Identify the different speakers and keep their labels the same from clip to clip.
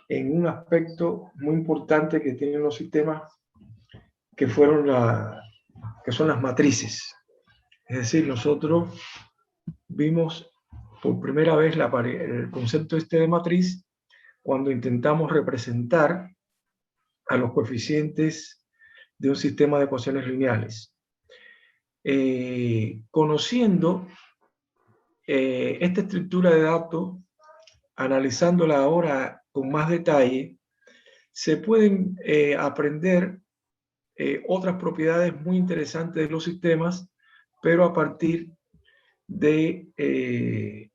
Speaker 1: en un aspecto muy importante que tienen los sistemas, que son las matrices. Es decir, nosotros vimos por primera vez el concepto de matriz cuando intentamos representar a los coeficientes de un sistema de ecuaciones lineales. Conociendo esta estructura de datos, analizándola ahora con más detalle, se pueden aprender otras propiedades muy interesantes de los sistemas, pero a partir de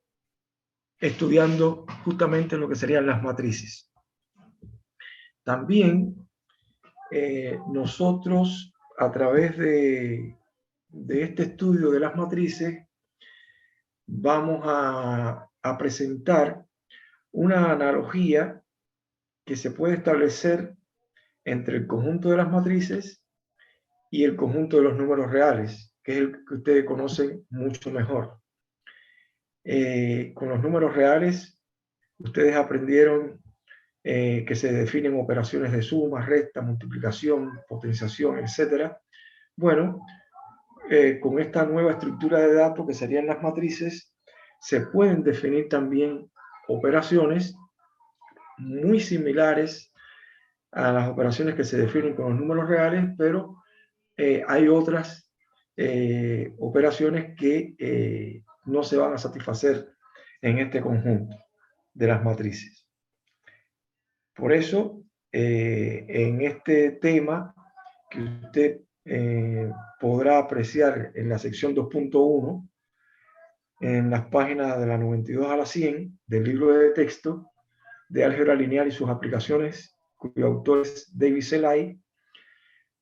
Speaker 1: estudiando justamente lo que serían las matrices. También nosotros, a través de este estudio de las matrices, vamos a presentar una analogía que se puede establecer entre el conjunto de las matrices y el conjunto de los números reales, que es el que ustedes conocen mucho mejor. Con los números reales, ustedes aprendieron que se definen operaciones de suma, resta, multiplicación, potenciación, etc. Bueno, con esta nueva estructura de datos que serían las matrices, se pueden definir también operaciones muy similares a las operaciones que se definen con los números reales, pero hay otras operaciones que no se van a satisfacer en este conjunto de las matrices. Por eso, en este tema que usted podrá apreciar en la sección 2.1, en las páginas de la 92 a la 100 del libro de texto de álgebra lineal y sus aplicaciones, cuyo autor es David Selay,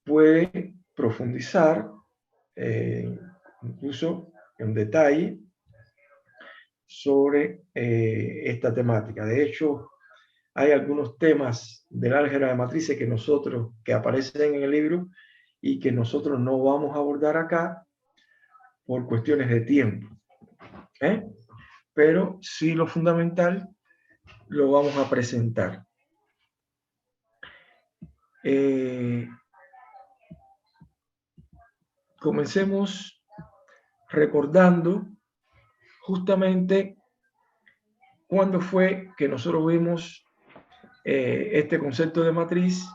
Speaker 1: puede profundizar incluso en detalle sobre esta temática. De hecho, hay algunos temas del álgebra de matrices que aparecen en el libro y que nosotros no vamos a abordar acá por cuestiones de tiempo. Pero sí lo fundamental lo vamos a presentar. Comencemos recordando justamente cuándo fue que nosotros vimos este concepto de matriz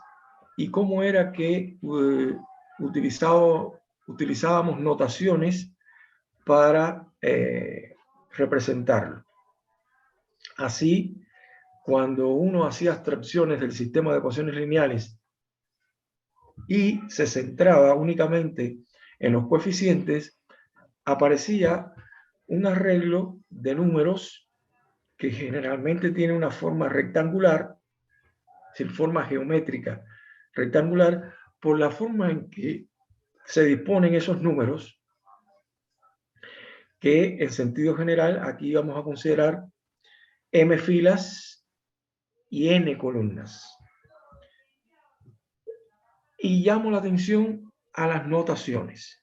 Speaker 1: y cómo era que utilizábamos notaciones para representarlo. Así, cuando uno hacía abstracciones del sistema de ecuaciones lineales y se centraba únicamente en los coeficientes, aparecía un arreglo de números que generalmente tiene una forma rectangular, es decir, forma geométrica rectangular, por la forma en que se disponen esos números, que en sentido general aquí vamos a considerar m filas y n columnas. Y llamo la atención a las notaciones.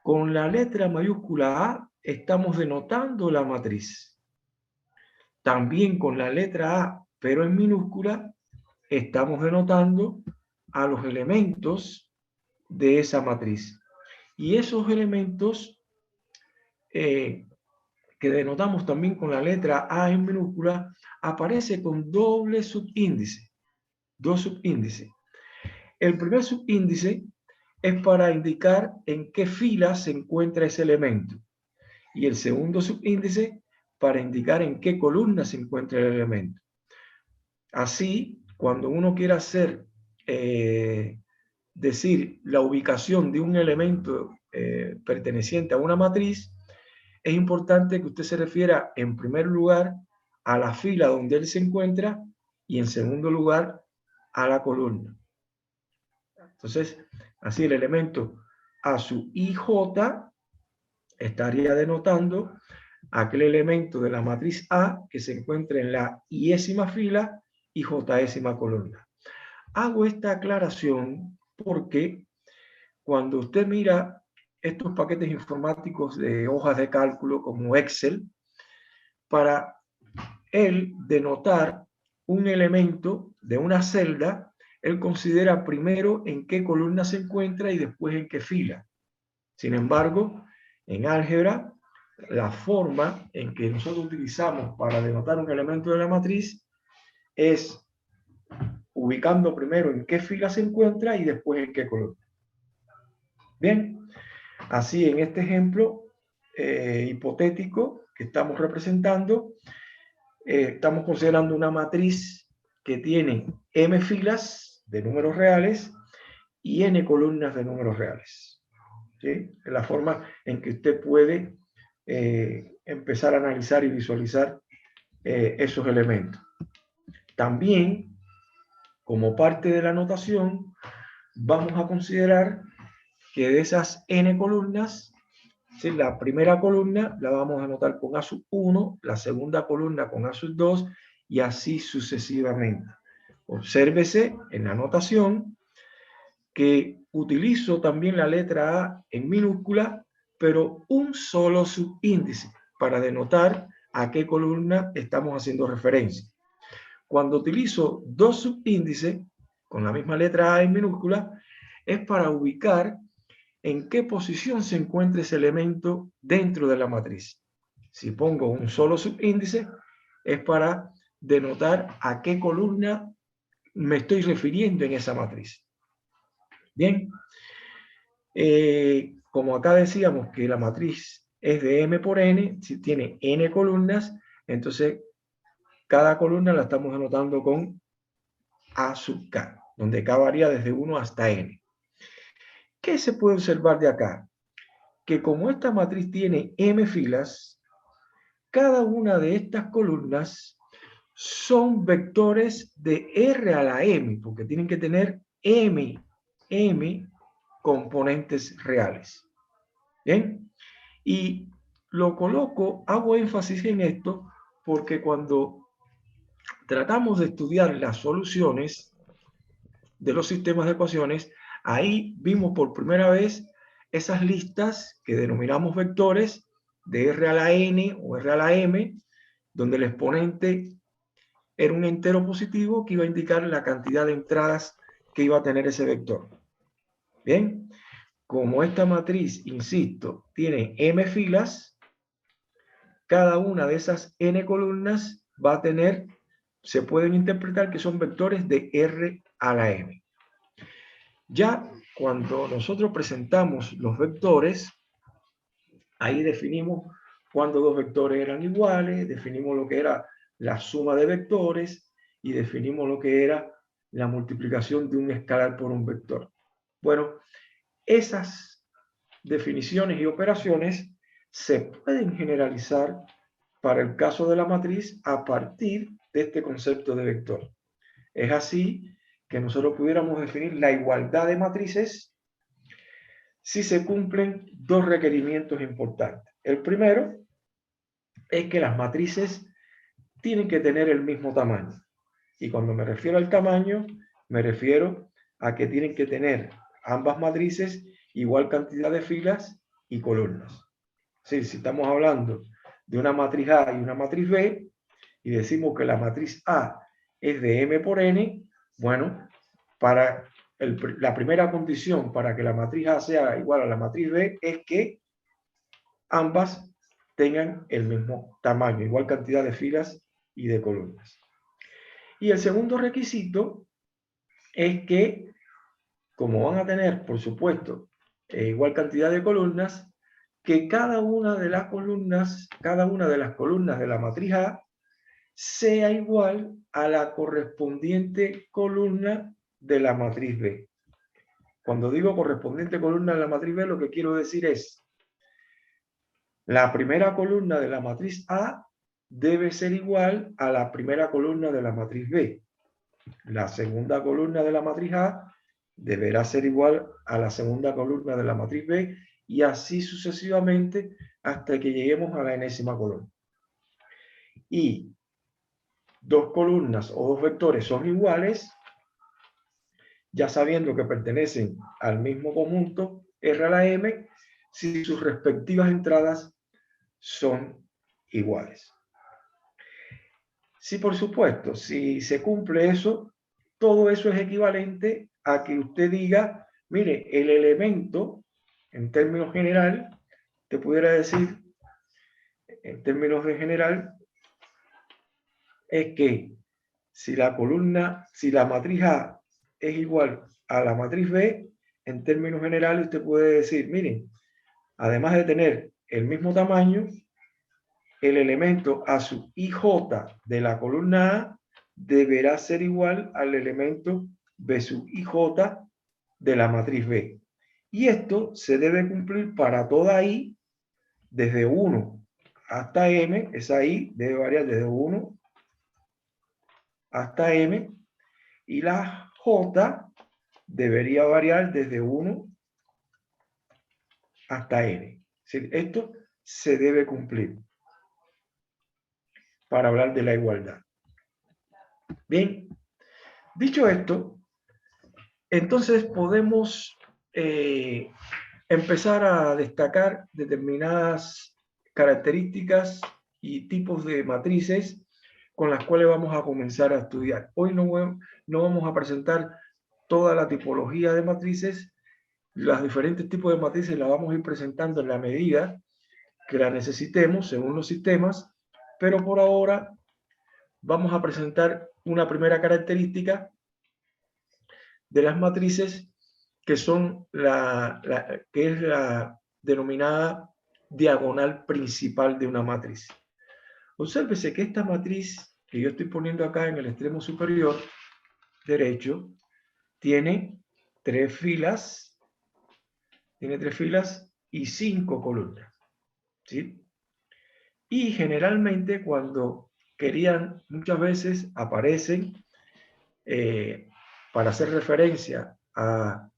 Speaker 1: Con la letra mayúscula A estamos denotando la matriz. También con la letra A, pero en minúscula, estamos denotando a los elementos de esa matriz. Y esos elementos que denotamos también con la letra A en minúscula, aparece con doble subíndice. Dos subíndices. El primer subíndice es para indicar en qué fila se encuentra ese elemento. Y el segundo subíndice para indicar en qué columna se encuentra el elemento. Así, cuando uno quiera decir la ubicación de un elemento perteneciente a una matriz, es importante que usted se refiera en primer lugar a la fila donde él se encuentra y en segundo lugar a la columna. Entonces, así el elemento a su IJ estaría denotando aquel elemento de la matriz A que se encuentra en la iésima fila y jésima columna. Hago esta aclaración porque cuando usted mira estos paquetes informáticos de hojas de cálculo como Excel, para él denotar un elemento de una celda, él considera primero en qué columna se encuentra y después en qué fila. Sin embargo, en álgebra, la forma en que nosotros utilizamos para denotar un elemento de la matriz es ubicando primero en qué fila se encuentra y después en qué columna. Bien, así en este ejemplo hipotético que estamos representando, estamos considerando una matriz que tiene m filas de números reales y n columnas de números reales. ¿Sí? Es la forma en que usted puede empezar a analizar y visualizar esos elementos. También, como parte de la notación, vamos a considerar que de esas n columnas, ¿sí? La primera columna la vamos a anotar con A sub 1, la segunda columna con A sub 2 y así sucesivamente. Obsérvese en la notación que utilizo también la letra A en minúscula, pero un solo subíndice para denotar a qué columna estamos haciendo referencia. Cuando utilizo dos subíndices con la misma letra A en minúscula, es para ubicar en qué posición se encuentra ese elemento dentro de la matriz. Si pongo un solo subíndice, es para denotar a qué columna me estoy refiriendo en esa matriz. Bien, como acá decíamos que la matriz es de m por n, si tiene n columnas, entonces cada columna la estamos anotando con A sub k, donde k varía desde 1 hasta n. ¿Qué se puede observar de acá? Que como esta matriz tiene m filas, cada una de estas columnas son vectores de r a la m, porque tienen que tener m componentes reales. ¿Bien? Y lo coloco, hago énfasis en esto, porque cuando tratamos de estudiar las soluciones de los sistemas de ecuaciones, ahí vimos por primera vez esas listas que denominamos vectores de r a la n o r a la m, donde el exponente era un entero positivo que iba a indicar la cantidad de entradas que iba a tener ese vector. Bien, como esta matriz, insisto, tiene m filas, cada una de esas n columnas va a tener, se pueden interpretar que son vectores de r a la m. Ya cuando nosotros presentamos los vectores, ahí definimos cuando dos vectores eran iguales, definimos lo que era la suma de vectores y definimos lo que era la multiplicación de un escalar por un vector. Bueno, esas definiciones y operaciones se pueden generalizar para el caso de la matriz a partir de este concepto de vector. Es así que nosotros pudiéramos definir la igualdad de matrices si se cumplen dos requerimientos importantes. El primero es que las matrices tienen que tener el mismo tamaño. Y cuando me refiero al tamaño, me refiero a que tienen que tener ambas matrices igual cantidad de filas y columnas. Sí, si estamos hablando de una matriz A y una matriz B, y decimos que la matriz A es de m por n, bueno, para la primera condición para que la matriz A sea igual a la matriz B es que ambas tengan el mismo tamaño, igual cantidad de filas y de columnas. Y el segundo requisito es que, como van a tener, por supuesto, igual cantidad de columnas, que cada una de las columnas de la matriz A sea igual a la correspondiente columna de la matriz B. Cuando digo correspondiente columna de la matriz B, lo que quiero decir es la primera columna de la matriz A debe ser igual a la primera columna de la matriz B. La segunda columna de la matriz A deberá ser igual a la segunda columna de la matriz B y así sucesivamente hasta que lleguemos a la enésima columna. Y dos columnas o dos vectores son iguales, ya sabiendo que pertenecen al mismo conjunto R a la M, si sus respectivas entradas son iguales. Sí, por supuesto, si se cumple eso, todo eso es equivalente a que usted diga, mire, el elemento, en términos general, te pudiera decir, en términos de general, es que si la columna, si la matriz A es igual a la matriz B, en términos generales usted puede decir, miren, además de tener el mismo tamaño, el elemento a sub IJ de la columna A deberá ser igual al elemento B sub IJ de la matriz B. Y esto se debe cumplir para toda I desde 1 hasta M. Esa I debe variar desde 1 hasta M. Y la J debería variar desde 1 hasta N. Esto se debe cumplir para hablar de la igualdad. Bien, dicho esto, entonces podemos empezar a destacar determinadas características y tipos de matrices con las cuales vamos a comenzar a estudiar. Hoy no vamos a presentar toda la tipología de matrices. Los diferentes tipos de matrices las vamos a ir presentando en la medida que la necesitemos según los sistemas, pero por ahora vamos a presentar una primera característica de las matrices que son que es la denominada diagonal principal de una matriz. Obsérvese que esta matriz que yo estoy poniendo acá en el extremo superior derecho tiene tres filas y 5 columnas, ¿sí? Y generalmente cuando querían, muchas veces aparecen para hacer referencia a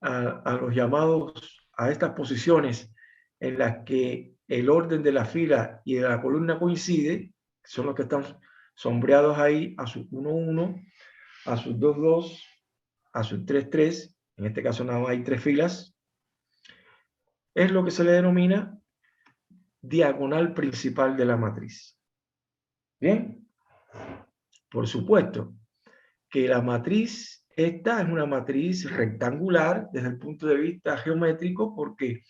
Speaker 1: los llamados, a estas posiciones en las que el orden de la fila y de la columna coincide, son los que están sombreados ahí a su 1-1, a su 2-2, a su 3-3, en este caso nada más hay 3 filas, es lo que se le denomina diagonal principal de la matriz. Bien, por supuesto que la matriz, esta es una matriz rectangular desde el punto de vista geométrico porque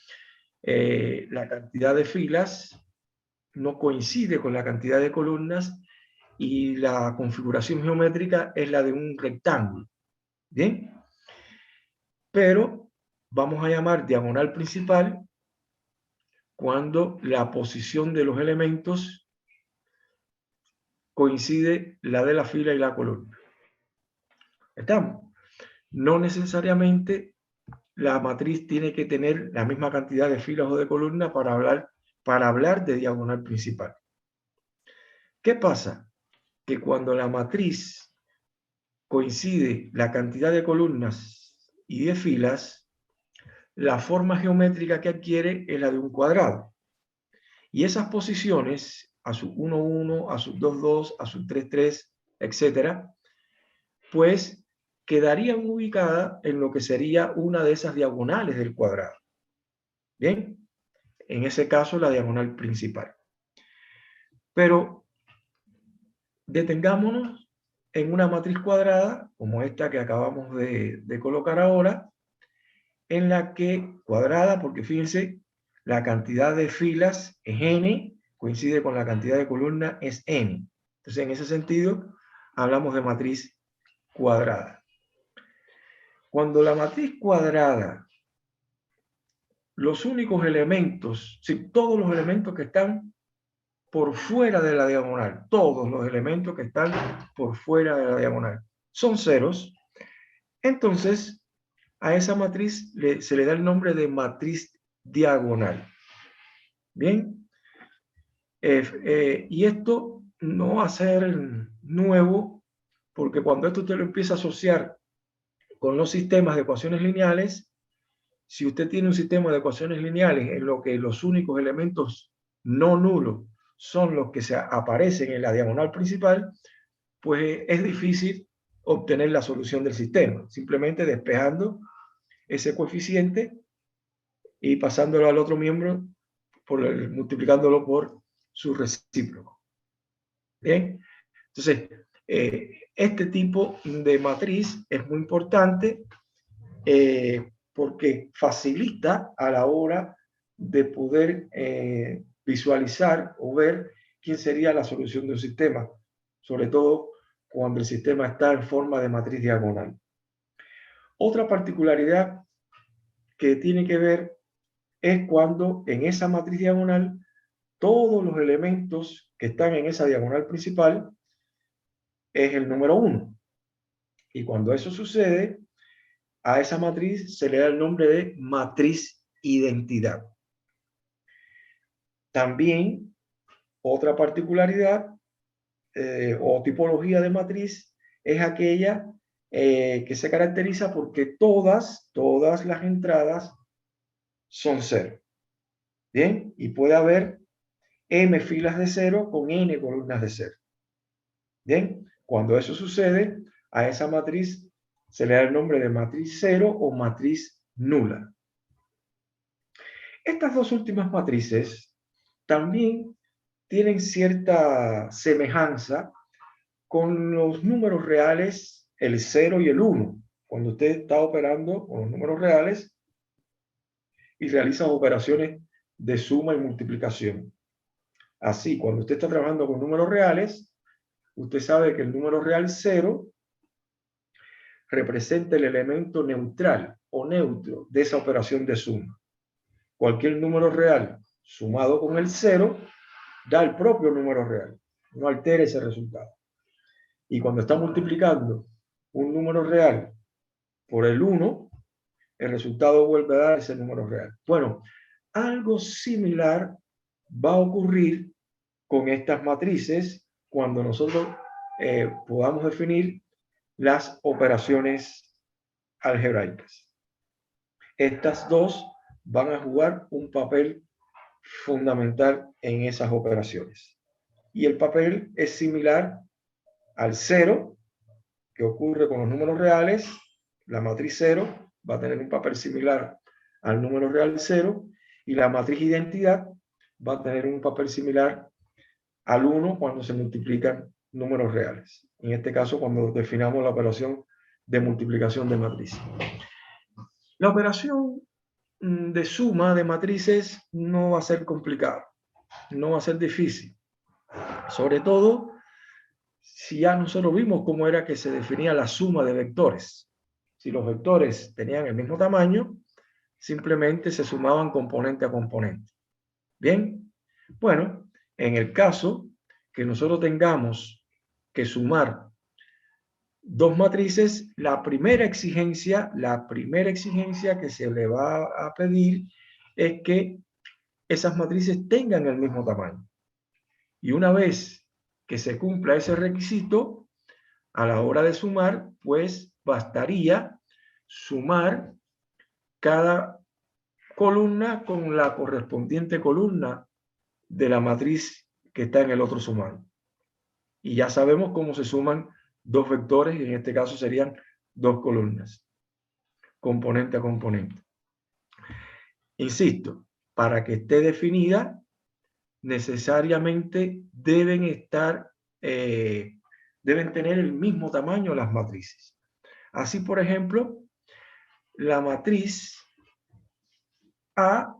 Speaker 1: la cantidad de filas no coincide con la cantidad de columnas y la configuración geométrica es la de un rectángulo. Bien, pero vamos a llamar diagonal principal cuando la posición de los elementos coincide la de la fila y la columna. ¿Estamos? No necesariamente la matriz tiene que tener la misma cantidad de filas o de columnas para hablar de diagonal principal. ¿Qué pasa? Que cuando la matriz coincide la cantidad de columnas y de filas, la forma geométrica que adquiere es la de un cuadrado. Y esas posiciones, a su 1-1, a su 2-2, a su 3-3, etcétera, pues quedarían ubicadas en lo que sería una de esas diagonales del cuadrado. Bien, en ese caso la diagonal principal. Pero detengámonos en una matriz cuadrada, como esta que acabamos de colocar ahora, en la que cuadrada, porque fíjense, la cantidad de filas es n, coincide con la cantidad de columnas es n. Entonces, en ese sentido, hablamos de matriz cuadrada. Cuando la matriz cuadrada, los únicos elementos, si todos los elementos que están por fuera de la diagonal, todos los elementos que están por fuera de la diagonal son ceros, entonces a esa matriz se le da el nombre de matriz diagonal. Bien, y esto no va a ser nuevo, porque cuando esto usted lo empieza a asociar con los sistemas de ecuaciones lineales, si usted tiene un sistema de ecuaciones lineales en lo que los únicos elementos no nulos son los que se aparecen en la diagonal principal, pues es difícil obtener la solución del sistema, simplemente despejando ese coeficiente y pasándolo al otro miembro, multiplicándolo por su recíproco. Bien, entonces, este tipo de matriz es muy importante porque facilita a la hora de poder visualizar o ver quién sería la solución de un sistema, sobre todo cuando el sistema está en forma de matriz diagonal. Otra particularidad que tiene que ver es cuando en esa matriz diagonal todos los elementos que están en esa diagonal principal es el número 1. Y cuando eso sucede, a esa matriz se le da el nombre de matriz identidad. También otra particularidad o tipología de matriz es aquella que se caracteriza porque todas las entradas son 0. Bien, y puede haber m filas de 0 con n columnas de 0. Bien, cuando eso sucede, a esa matriz se le da el nombre de matriz 0 o matriz nula. Estas dos últimas matrices también tienen cierta semejanza con los números reales, el 0 y el 1. Cuando usted está operando con los números reales y realiza operaciones de suma y multiplicación. Así, cuando usted está trabajando con números reales, usted sabe que el número real 0 representa el elemento neutral o neutro de esa operación de suma. Cualquier número real sumado con el 0 da el propio número real, no altera ese resultado. Y cuando está multiplicando un número real por el 1, el resultado vuelve a dar ese número real. Bueno, algo similar va a ocurrir con estas matrices cuando nosotros podamos definir las operaciones algebraicas. Estas dos van a jugar un papel fundamental en esas operaciones. Y el papel es similar al 0, que ocurre con los números reales. La matriz 0 va a tener un papel similar al número real 0, y la matriz identidad va a tener un papel similar al 1 cuando se multiplican números reales. En este caso, cuando definamos la operación de multiplicación de matrices. La operación de suma de matrices no va a ser complicada, no va a ser difícil. Sobre todo, si ya nosotros vimos cómo era que se definía la suma de vectores. Si los vectores tenían el mismo tamaño, simplemente se sumaban componente a componente. Bien, bueno, en el caso que nosotros tengamos que sumar dos matrices, la primera exigencia que se le va a pedir es que esas matrices tengan el mismo tamaño. Y una vez que se cumpla ese requisito, a la hora de sumar, pues bastaría sumar cada columna con la correspondiente columna de la matriz que está en el otro sumario. Y ya sabemos cómo se suman dos vectores, y en este caso serían dos columnas, componente a componente. Insisto, para que esté definida, necesariamente deben tener el mismo tamaño las matrices. Así, por ejemplo, la matriz A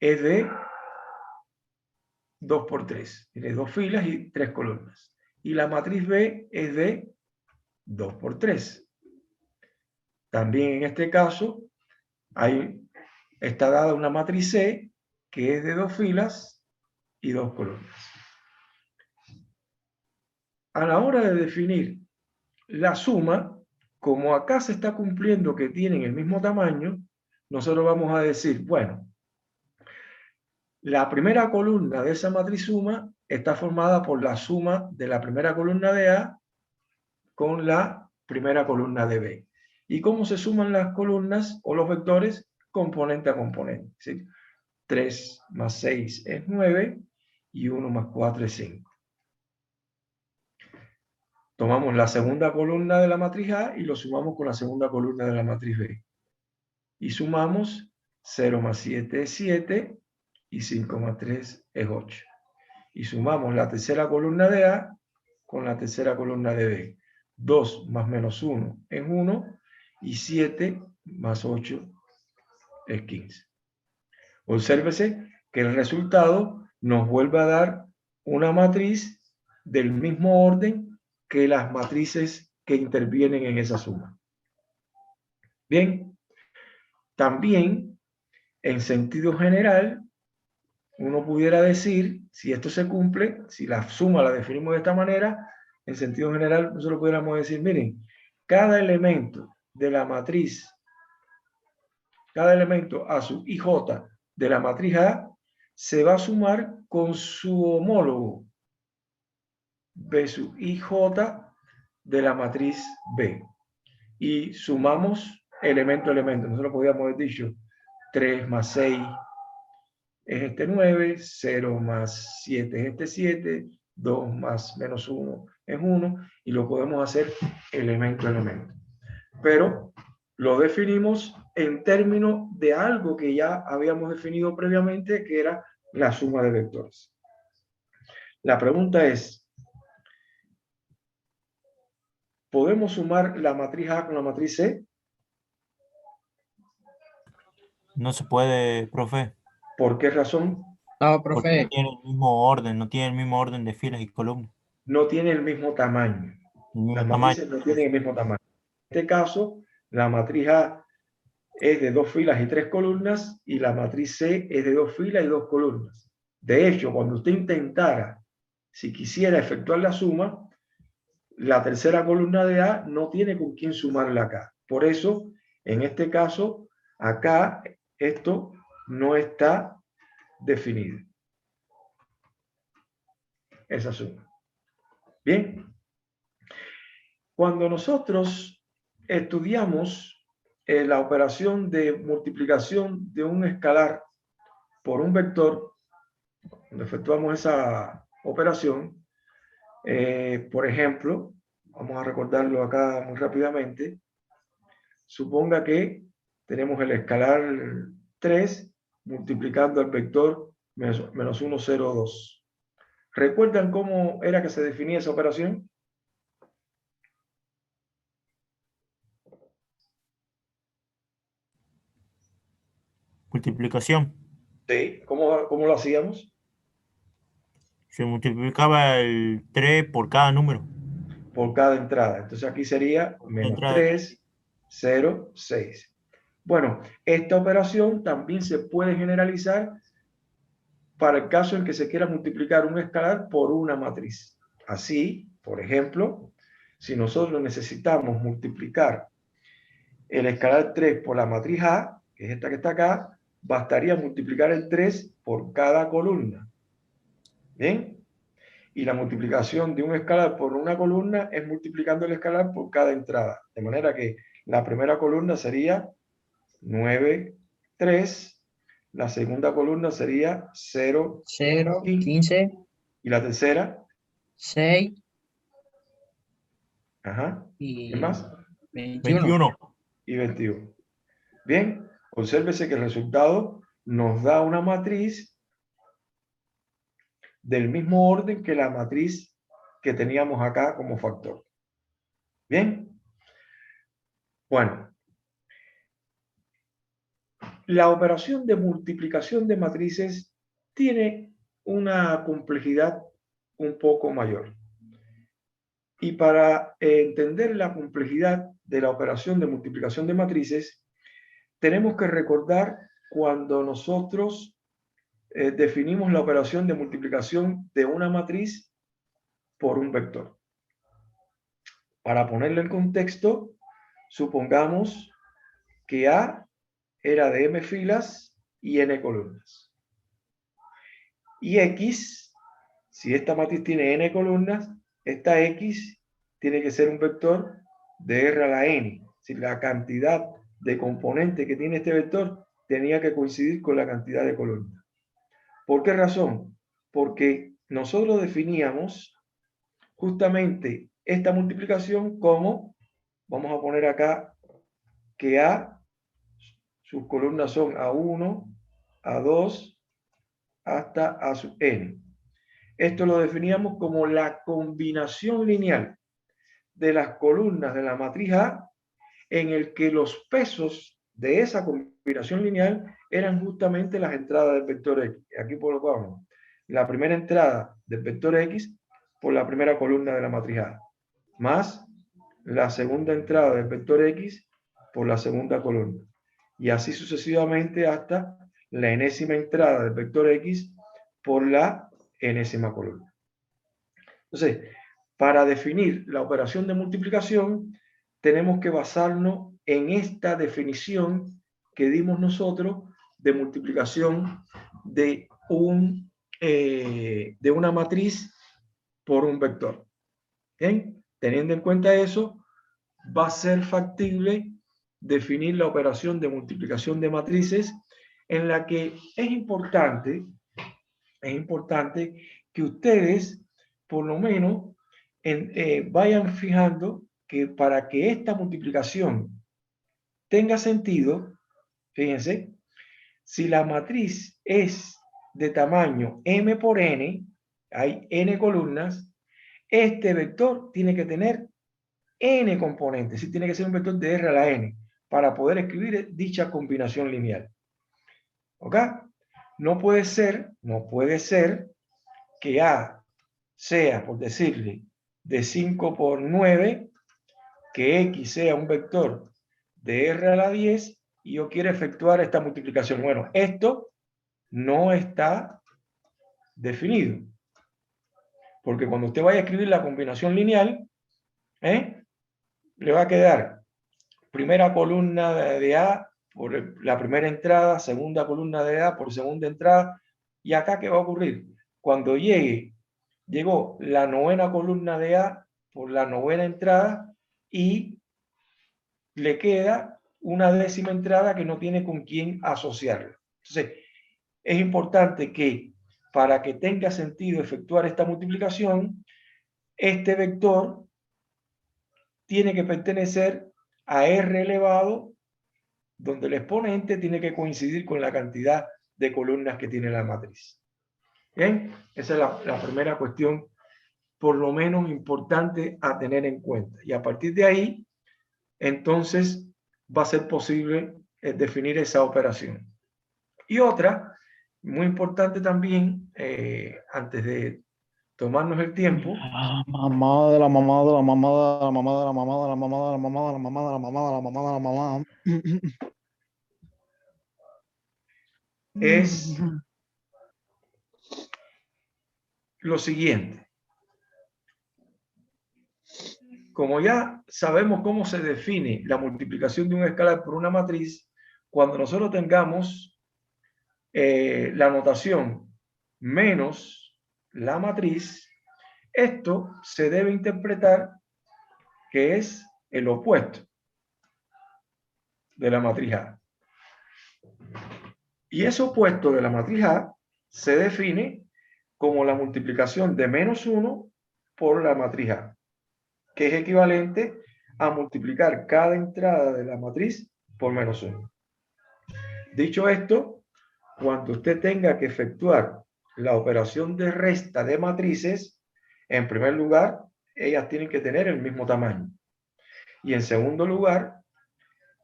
Speaker 1: es de 2 por 3, tiene dos filas y tres columnas. Y la matriz B es de 2 por 3. También en este caso está dada una matriz C que es de dos filas y dos columnas. A la hora de definir la suma, como acá se está cumpliendo que tienen el mismo tamaño, nosotros vamos a decir, bueno, la primera columna de esa matriz suma está formada por la suma de la primera columna de A con la primera columna de B. ¿Y cómo se suman las columnas o los vectores? Componente a componente. ¿Sí? 3 más 6 es 9 y 1 más 4 es 5. Tomamos la segunda columna de la matriz A y lo sumamos con la segunda columna de la matriz B. Y sumamos 0 más 7 es 7 y 5 más 3 es 8. Y sumamos la tercera columna de A con la tercera columna de B. 2 más menos 1 es 1 y 7 más 8 es 15. Obsérvese que el resultado nos vuelve a dar una matriz del mismo orden que las matrices que intervienen en esa suma. Bien, también en sentido general, uno pudiera decir, si esto se cumple, si la suma la definimos de esta manera, en sentido general, nosotros pudiéramos decir, miren, cada elemento de la matriz, cada elemento a su IJ de la matriz A, se va a sumar con su homólogo B sub IJ de la matriz B. Y sumamos elemento a elemento. Nosotros podríamos haber dicho 3 más 6 es este 9, 0 más 7 es este 7, 2 más menos 1 es 1, y lo podemos hacer elemento a elemento. Pero lo definimos en términos de algo que ya habíamos definido previamente, que era la suma de vectores. La pregunta es, ¿podemos sumar la matriz A con la matriz C?
Speaker 2: No se puede, profe.
Speaker 1: ¿Por qué razón?
Speaker 3: No,
Speaker 2: Porque no
Speaker 3: profe.
Speaker 2: tiene el mismo orden, no tiene el mismo orden de filas y columnas.
Speaker 1: No tiene el mismo tamaño.
Speaker 2: El mismo
Speaker 1: Las
Speaker 2: tamaño.
Speaker 1: matrices no tienen el mismo tamaño. En este caso, la matriz A es de 2 filas y 3 columnas y la matriz C es de 2 filas y 2 columnas. De hecho, cuando usted intentara, si quisiera efectuar la suma, la tercera columna de A no tiene con quién sumarla acá. Por eso, en este caso, acá esto no está definido. Esa suma. Bien. Cuando nosotros estudiamos la operación de multiplicación de un escalar por un vector, cuando efectuamos esa operación, por ejemplo, vamos a recordarlo acá muy rápidamente, suponga que tenemos el escalar 3 multiplicando el vector menos 1, 0, 2. ¿Recuerdan cómo era que se definía esa operación?
Speaker 2: Multiplicación.
Speaker 1: Sí. ¿Cómo lo hacíamos?
Speaker 2: Se multiplicaba el 3 por cada número.
Speaker 1: Por cada entrada. Entonces aquí sería menos 3, 0, 6. Bueno, esta operación también se puede generalizar para el caso en que se quiera multiplicar un escalar por una matriz. Así, por ejemplo, si nosotros necesitamos multiplicar el escalar 3 por la matriz A, que es esta que está acá, bastaría multiplicar el 3 por cada columna. ¿Bien? Y la multiplicación de un escalar por una columna es multiplicando el escalar por cada entrada. De manera que la primera columna sería 9, 3. La segunda columna sería 0,
Speaker 3: 0,
Speaker 1: 15.
Speaker 3: 15,
Speaker 1: Y la tercera,
Speaker 3: 6
Speaker 1: ajá, ¿qué
Speaker 3: y
Speaker 1: más?
Speaker 3: 21.
Speaker 2: 21.
Speaker 1: Y 21. Bien, obsérvese que el resultado nos da una matriz del mismo orden que la matriz que teníamos acá como factor. Bien. Bueno, la operación de multiplicación de matrices tiene una complejidad un poco mayor. Y para entender la complejidad de la operación de multiplicación de matrices, tenemos que recordar cuando nosotros definimos la operación de multiplicación de una matriz por un vector. Para ponerlo en contexto, supongamos que A era de m filas y n columnas. Y X, si esta matriz tiene n columnas, esta X tiene que ser un vector de R a la n. Si la cantidad de componentes que tiene este vector tenía que coincidir con la cantidad de columnas. ¿Por qué razón? Porque nosotros definíamos justamente esta multiplicación como, vamos a poner acá, que A, sus columnas son A1, A2, hasta A sub n. Esto lo definíamos como la combinación lineal de las columnas de la matriz A, en el que los pesos de esa combinación lineal eran justamente las entradas del vector X. Aquí colocamos la primera entrada del vector X por la primera columna de la matriz A, más la segunda entrada del vector X por la segunda columna. Y así sucesivamente hasta la enésima entrada del vector X por la enésima columna. Entonces, para definir la operación de multiplicación, tenemos que basarnos en esta definición que dimos nosotros de multiplicación de una matriz por un vector. ¿Bien? Teniendo en cuenta eso, va a ser factible definir la operación de multiplicación de matrices, en la que es importante que ustedes, por lo menos, vayan fijando que para que esta multiplicación tenga sentido, fíjense, si la matriz es de tamaño m por n, hay n columnas, este vector tiene que tener n componentes, tiene que ser un vector de r a la n para poder escribir dicha combinación lineal. ¿Ok? No puede ser que A sea, por decirle, de 5 por 9, que X sea un vector de R a la 10 y yo quiero efectuar esta multiplicación. Bueno, esto no está definido. Porque cuando usted vaya a escribir la combinación lineal, le va a quedar primera columna de A por la primera entrada, segunda columna de A por segunda entrada. ¿Y acá qué va a ocurrir? Cuando llegó la novena columna de A por la novena entrada y le queda una décima entrada que no tiene con quién asociarla. Entonces, es importante que para que tenga sentido efectuar esta multiplicación, este vector tiene que pertenecer a R elevado, donde el exponente tiene que coincidir con la cantidad de columnas que tiene la matriz. ¿Bien? Esa es la primera cuestión, por lo menos importante a tener en cuenta. Y a partir de ahí, entonces, va a ser posible definir esa operación. Y otra, muy importante también, antes de tomarnos el tiempo.
Speaker 4: Mamá de la mamá de la mamá de la mamá de la mamá de la mamá de la mamá de la mamá de la mamá de la mamá de la mamá.
Speaker 1: Es lo siguiente. Como ya sabemos cómo se define la multiplicación de un escalar por una matriz, cuando nosotros tengamos la notación menos la matriz, esto se debe interpretar que es el opuesto de la matriz A. Y ese opuesto de la matriz A se define como la multiplicación de menos 1 por la matriz A, que es equivalente a multiplicar cada entrada de la matriz por menos 1. Dicho esto, cuando usted tenga que efectuar la operación de resta de matrices, en primer lugar, ellas tienen que tener el mismo tamaño. Y en segundo lugar,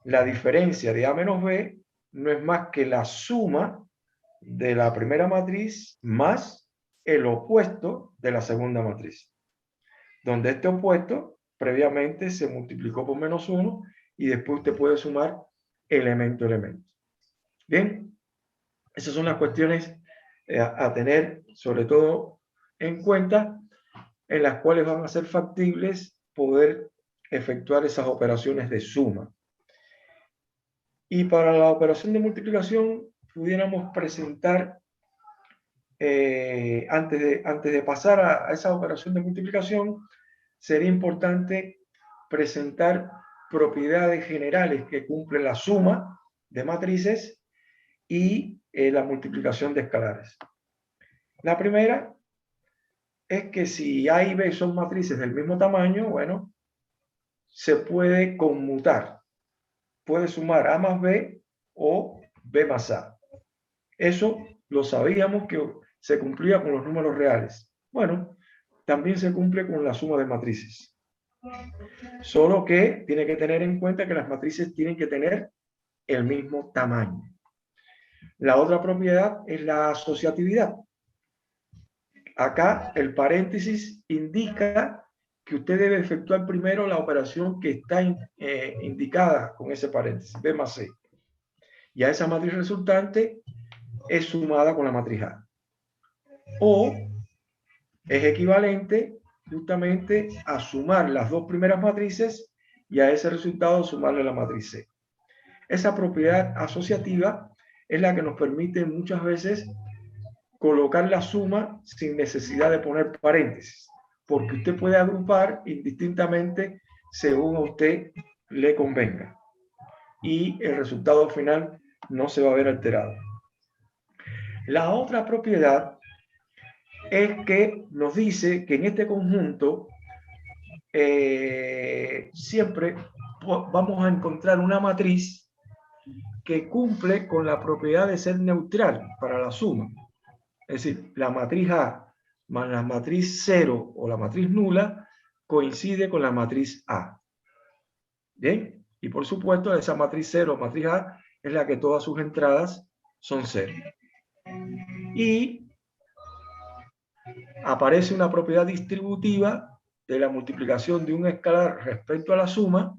Speaker 1: la diferencia de A menos B no es más que la suma de la primera matriz más el opuesto de la segunda matriz, donde este opuesto previamente se multiplicó por menos 1 y después usted puede sumar elemento a elemento. Bien, esas son las cuestiones a tener sobre todo en cuenta, en las cuales van a ser factibles poder efectuar esas operaciones de suma. Y para la operación de multiplicación pudiéramos presentar, antes de pasar a esa operación de multiplicación, sería importante presentar propiedades generales que cumplen la suma de matrices y la multiplicación de escalares. La primera es que si A y B son matrices del mismo tamaño, bueno, se puede conmutar. Puede sumar A más B o B más A. Eso lo sabíamos que se cumplía con los números reales. Bueno, también se cumple con la suma de matrices. Solo que tiene que tener en cuenta que las matrices tienen que tener el mismo tamaño. La otra propiedad es la asociatividad. Acá el paréntesis indica que usted debe efectuar primero la operación que está indicada con ese paréntesis, B más C. Y a esa matriz resultante es sumada con la matriz A. O es equivalente justamente a sumar las dos primeras matrices y a ese resultado sumarle la matriz C. Esa propiedad asociativa es la que nos permite muchas veces colocar la suma sin necesidad de poner paréntesis, porque usted puede agrupar indistintamente según a usted le convenga y el resultado final no se va a ver alterado. La otra propiedad es que nos dice que en este conjunto siempre vamos a encontrar una matriz que cumple con la propiedad de ser neutral para la suma. Es decir, la matriz A más la matriz 0 o la matriz nula coincide con la matriz A. ¿Bien? Y por supuesto, esa matriz 0 o matriz A es la que todas sus entradas son 0. Y aparece una propiedad distributiva de la multiplicación de un escalar respecto a la suma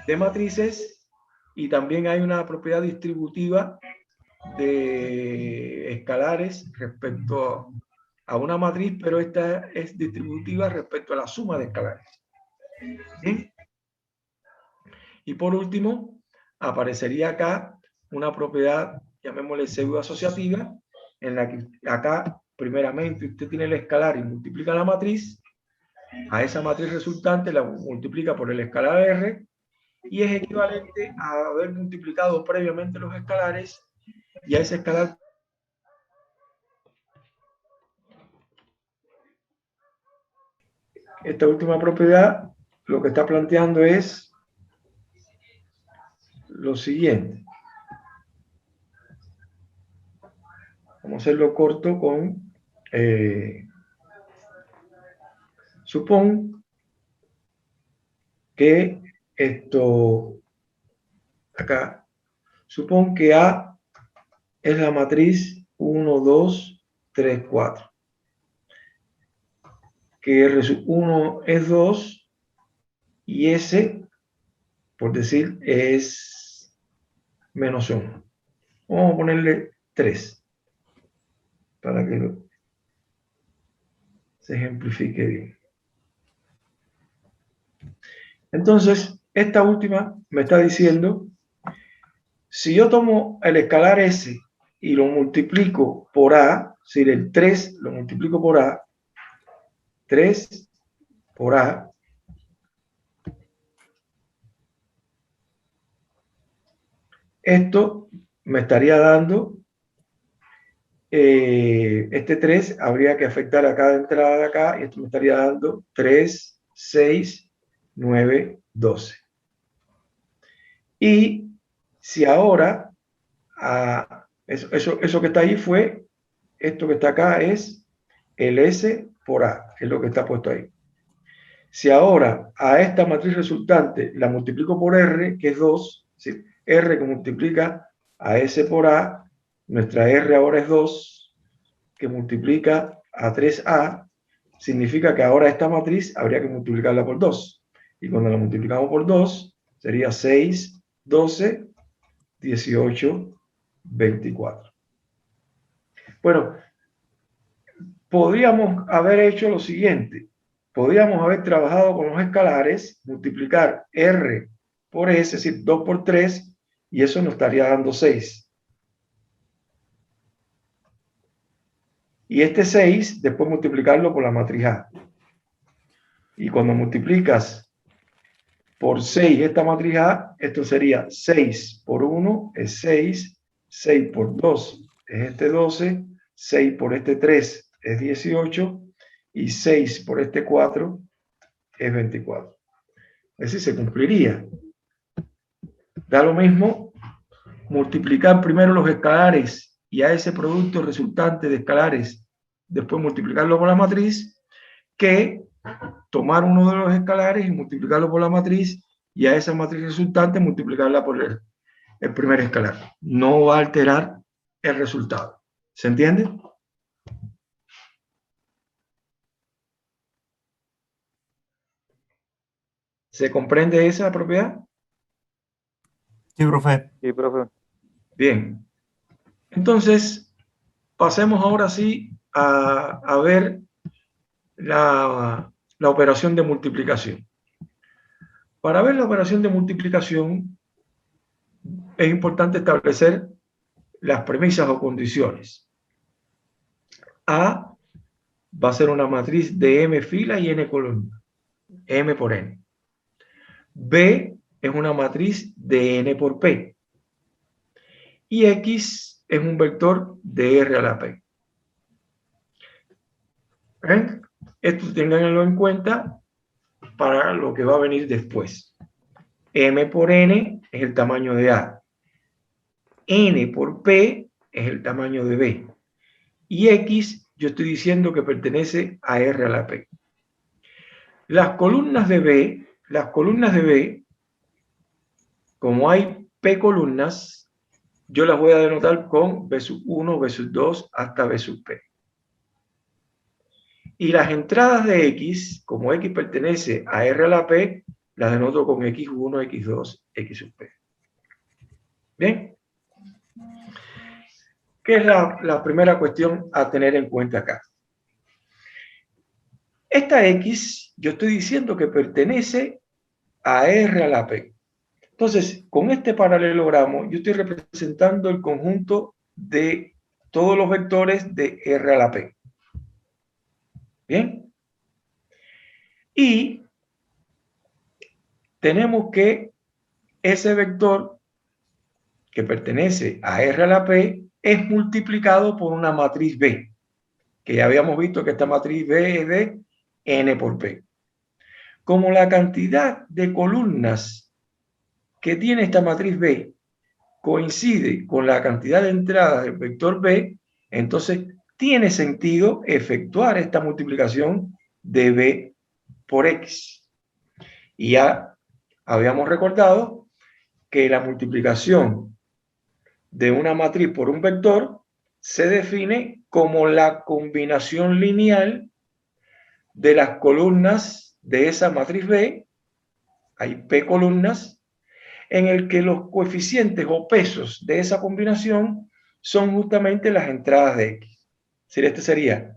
Speaker 1: de matrices, y también hay una propiedad distributiva de escalares respecto a una matriz, pero esta es distributiva respecto a la suma de escalares. ¿Sí? Y por último, aparecería acá una propiedad, llamémosle pseudo-asociativa, en la que acá, primeramente, usted tiene el escalar y multiplica la matriz, a esa matriz resultante la multiplica por el escalar R, y es equivalente a haber multiplicado previamente los escalares, y a ese escalar esta última propiedad lo que está planteando es lo siguiente. Vamos a hacerlo corto con supón que esto acá, supón que A es la matriz 1, 2, 3, 4. Que R1 es 2 y S, por decir, es menos 1. Vamos a ponerle 3 para que se ejemplifique bien. Entonces, esta última me está diciendo, si yo tomo el escalar S y lo multiplico por A, si el 3 lo multiplico por A, 3 por A, esto me estaría dando, este 3 habría que afectar a cada entrada de acá, y esto me estaría dando 3, 6, 9, 12. Y si ahora, eso que está ahí fue, esto que está acá es el S por A, es lo que está puesto ahí. Si ahora a esta matriz resultante la multiplico por R, que es 2, es decir, R que multiplica a S por A, nuestra R ahora es 2, que multiplica a 3A, significa que ahora esta matriz habría que multiplicarla por 2. Y cuando la multiplicamos por 2, sería 6, 12, 18, 24. Bueno, podríamos haber hecho lo siguiente. Podríamos haber trabajado con los escalares, multiplicar R por S, es decir, 2 por 3, y eso nos estaría dando 6. Y este 6, después multiplicarlo por la matriz A. Y cuando multiplicas por 6 esta matriz A, esto sería 6 por 1 es 6, 6 por 2 es este 12, 6 por este 3 es 18, y 6 por este 4 es 24. Es decir, se cumpliría. Da lo mismo multiplicar primero los escalares y a ese producto resultante de escalares después multiplicarlo por la matriz, que tomar uno de los escalares y multiplicarlo por la matriz, y a esa matriz resultante multiplicarla por el primer escalar. No va a alterar el resultado. ¿Se entiende? ¿Se comprende esa propiedad?
Speaker 2: Sí, profe.
Speaker 4: Sí, profe.
Speaker 1: Bien. Entonces, pasemos ahora sí a ver la operación de multiplicación. Para ver la operación de multiplicación es importante establecer las premisas o condiciones. A va a ser una matriz de m filas y n columnas, m por n. B es una matriz de n por p. Y X es un vector de R a la P. ¿Ven? Esto tenganlo en cuenta para lo que va a venir después. M por N es el tamaño de A. N por P es el tamaño de B. Y X, yo estoy diciendo que pertenece a R a la P. Las columnas de B, como hay P columnas, yo las voy a denotar con B sub 1, B sub 2 hasta B sub P. Y las entradas de X, como X pertenece a R a la P, las denoto con X1, X2, X sub P. ¿Bien? ¿Qué es la primera cuestión a tener en cuenta acá? Esta X, yo estoy diciendo que pertenece a R a la P. Entonces, con este paralelogramo, yo estoy representando el conjunto de todos los vectores de R a la P. ¿Bien? Y tenemos que ese vector que pertenece a R a la P es multiplicado por una matriz B, que ya habíamos visto que esta matriz B es de N por P. Como la cantidad de columnas que tiene esta matriz B coincide con la cantidad de entradas del vector B, entonces tiene sentido efectuar esta multiplicación de B por X. Y ya habíamos recordado que la multiplicación de una matriz por un vector se define como la combinación lineal de las columnas de esa matriz B, hay P columnas, en el que los coeficientes o pesos de esa combinación son justamente las entradas de X. Este sería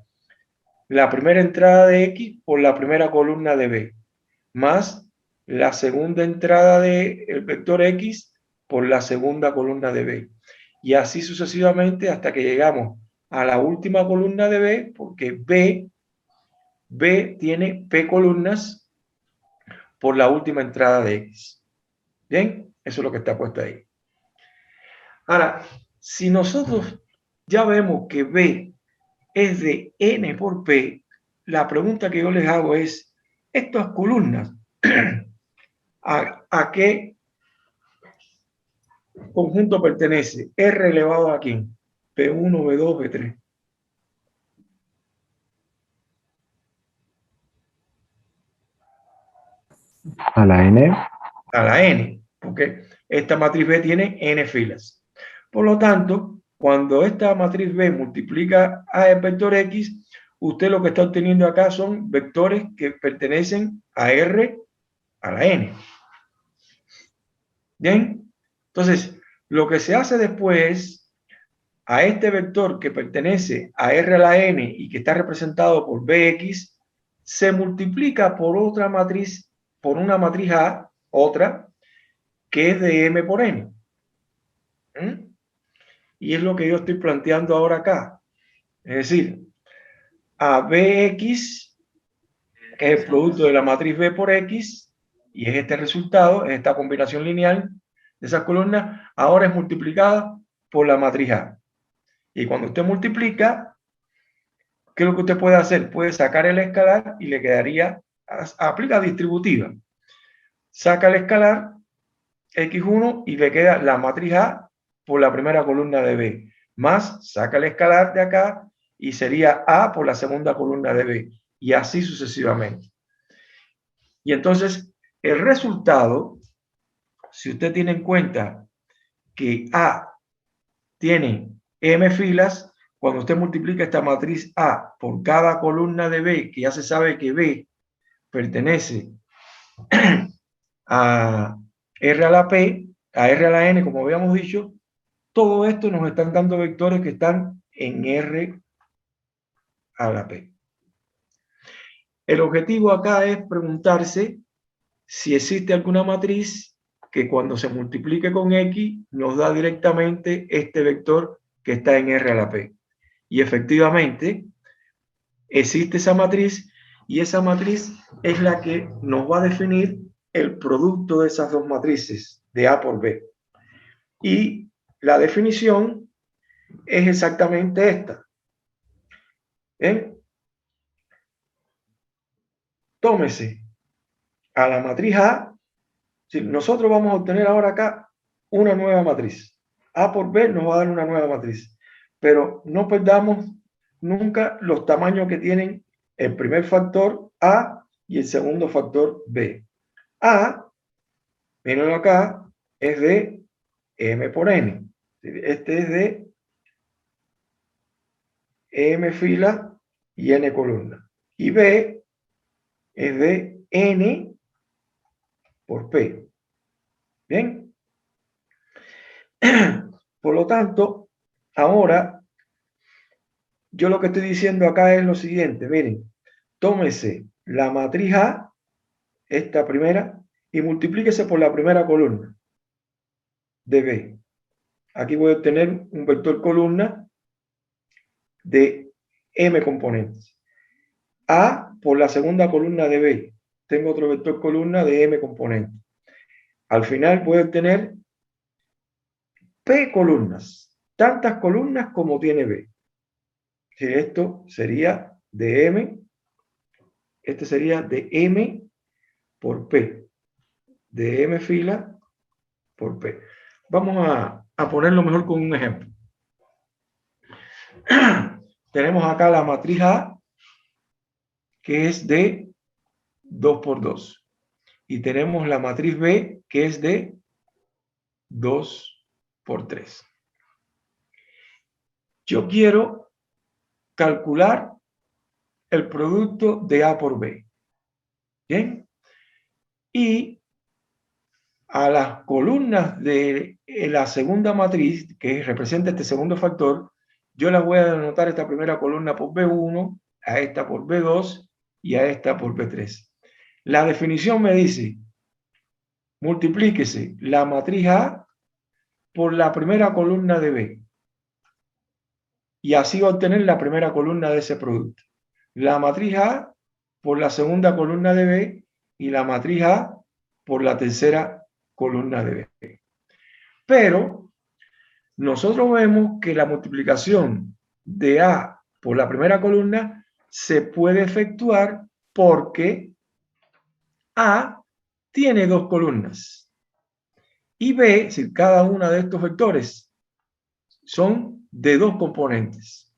Speaker 1: la primera entrada de X por la primera columna de B, más la segunda entrada del vector X por la segunda columna de B. Y así sucesivamente hasta que llegamos a la última columna de B, porque B tiene P columnas por la última entrada de X. ¿Bien? Eso es lo que está puesto ahí. Ahora, si nosotros ya vemos que B es de N por P, la pregunta que yo les hago es, estas columnas, ¿a qué conjunto pertenece? R elevado a quién? P1, B2, B3.
Speaker 4: A la N.
Speaker 1: A la N, porque esta matriz B tiene N filas. Por lo tanto, cuando esta matriz B multiplica a el vector X, usted lo que está obteniendo acá son vectores que pertenecen a R a la N. ¿Bien? Entonces, lo que se hace después a este vector que pertenece a R a la N y que está representado por Bx, se multiplica por otra matriz, por una matriz A, otra, que es de M por N. Y es lo que yo estoy planteando ahora acá. Es decir, a Bx, que es el producto de la matriz B por X, y es este resultado, es esta combinación lineal de esas columnas, ahora es multiplicada por la matriz A. Y cuando usted multiplica, ¿qué es lo que usted puede hacer? Puede sacar el escalar y le quedaría, aplica distributiva. Saca el escalar X1 y le queda la matriz A por la primera columna de B. Más, saca el escalar de acá y sería A por la segunda columna de B, y así sucesivamente. Y entonces, el resultado, si usted tiene en cuenta que A tiene M filas, cuando usted multiplica esta matriz A por cada columna de B, que ya se sabe que B pertenece a R a la P, a R a la N, como habíamos dicho, todo esto nos están dando vectores que están en R a la P. El objetivo acá es preguntarse si existe alguna matriz que cuando se multiplique con X nos da directamente este vector que está en R a la P. Y efectivamente existe esa matriz, y esa matriz es la que nos va a definir el producto de esas dos matrices de A por B. Y la definición es exactamente esta. Tómese a la matriz A. Si nosotros vamos a obtener ahora acá una nueva matriz. A por B nos va a dar una nueva matriz. Pero no perdamos nunca los tamaños que tienen el primer factor A y el segundo factor B. A, mírenlo acá, es de M por N. Este es de M fila y N columna. Y B es de N por P. ¿Bien? Por lo tanto, ahora yo lo que estoy diciendo acá es lo siguiente. Miren, tómese la matriz A, esta primera, y multiplíquese por la primera columna de B. Aquí voy a obtener un vector columna de M componentes. A por la segunda columna de B. Tengo otro vector columna de M componentes. Al final voy a obtener P columnas. Tantas columnas como tiene B. Esto sería de M. Este sería de M por P. De M fila por P. Vamos a ponerlo mejor con un ejemplo. Tenemos acá la matriz A, que es de 2 por 2. Y tenemos la matriz B, que es de 2 por 3. Yo quiero calcular el producto de A por B. ¿Bien? Y a las columnas de la segunda matriz, que representa este segundo factor, yo las voy a denotar esta primera columna por B1, a esta por B2 y a esta por B3. La definición me dice, multiplíquese la matriz A por la primera columna de B. Y así va a obtener la primera columna de ese producto. La matriz A por la segunda columna de B y la matriz A por la tercera columna de B. Pero nosotros vemos que la multiplicación de A por la primera columna se puede efectuar porque A tiene dos columnas y B, si cada una de estos vectores son de dos componentes.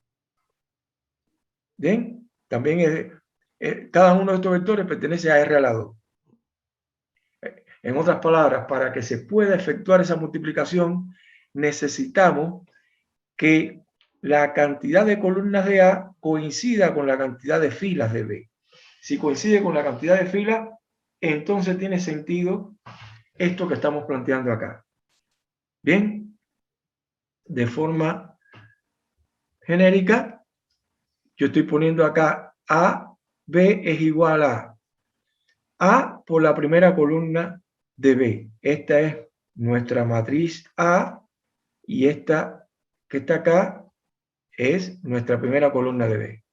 Speaker 1: Bien, también cada uno de estos vectores pertenece a R a la 2. En otras palabras, para que se pueda efectuar esa multiplicación, necesitamos que la cantidad de columnas de A coincida con la cantidad de filas de B. Si coincide con la cantidad de filas, entonces tiene sentido esto que estamos planteando acá. Bien, de forma genérica, yo estoy poniendo acá A, B es igual a A por la primera columna de B. Esta es nuestra matriz A y esta que está acá es nuestra primera columna de B.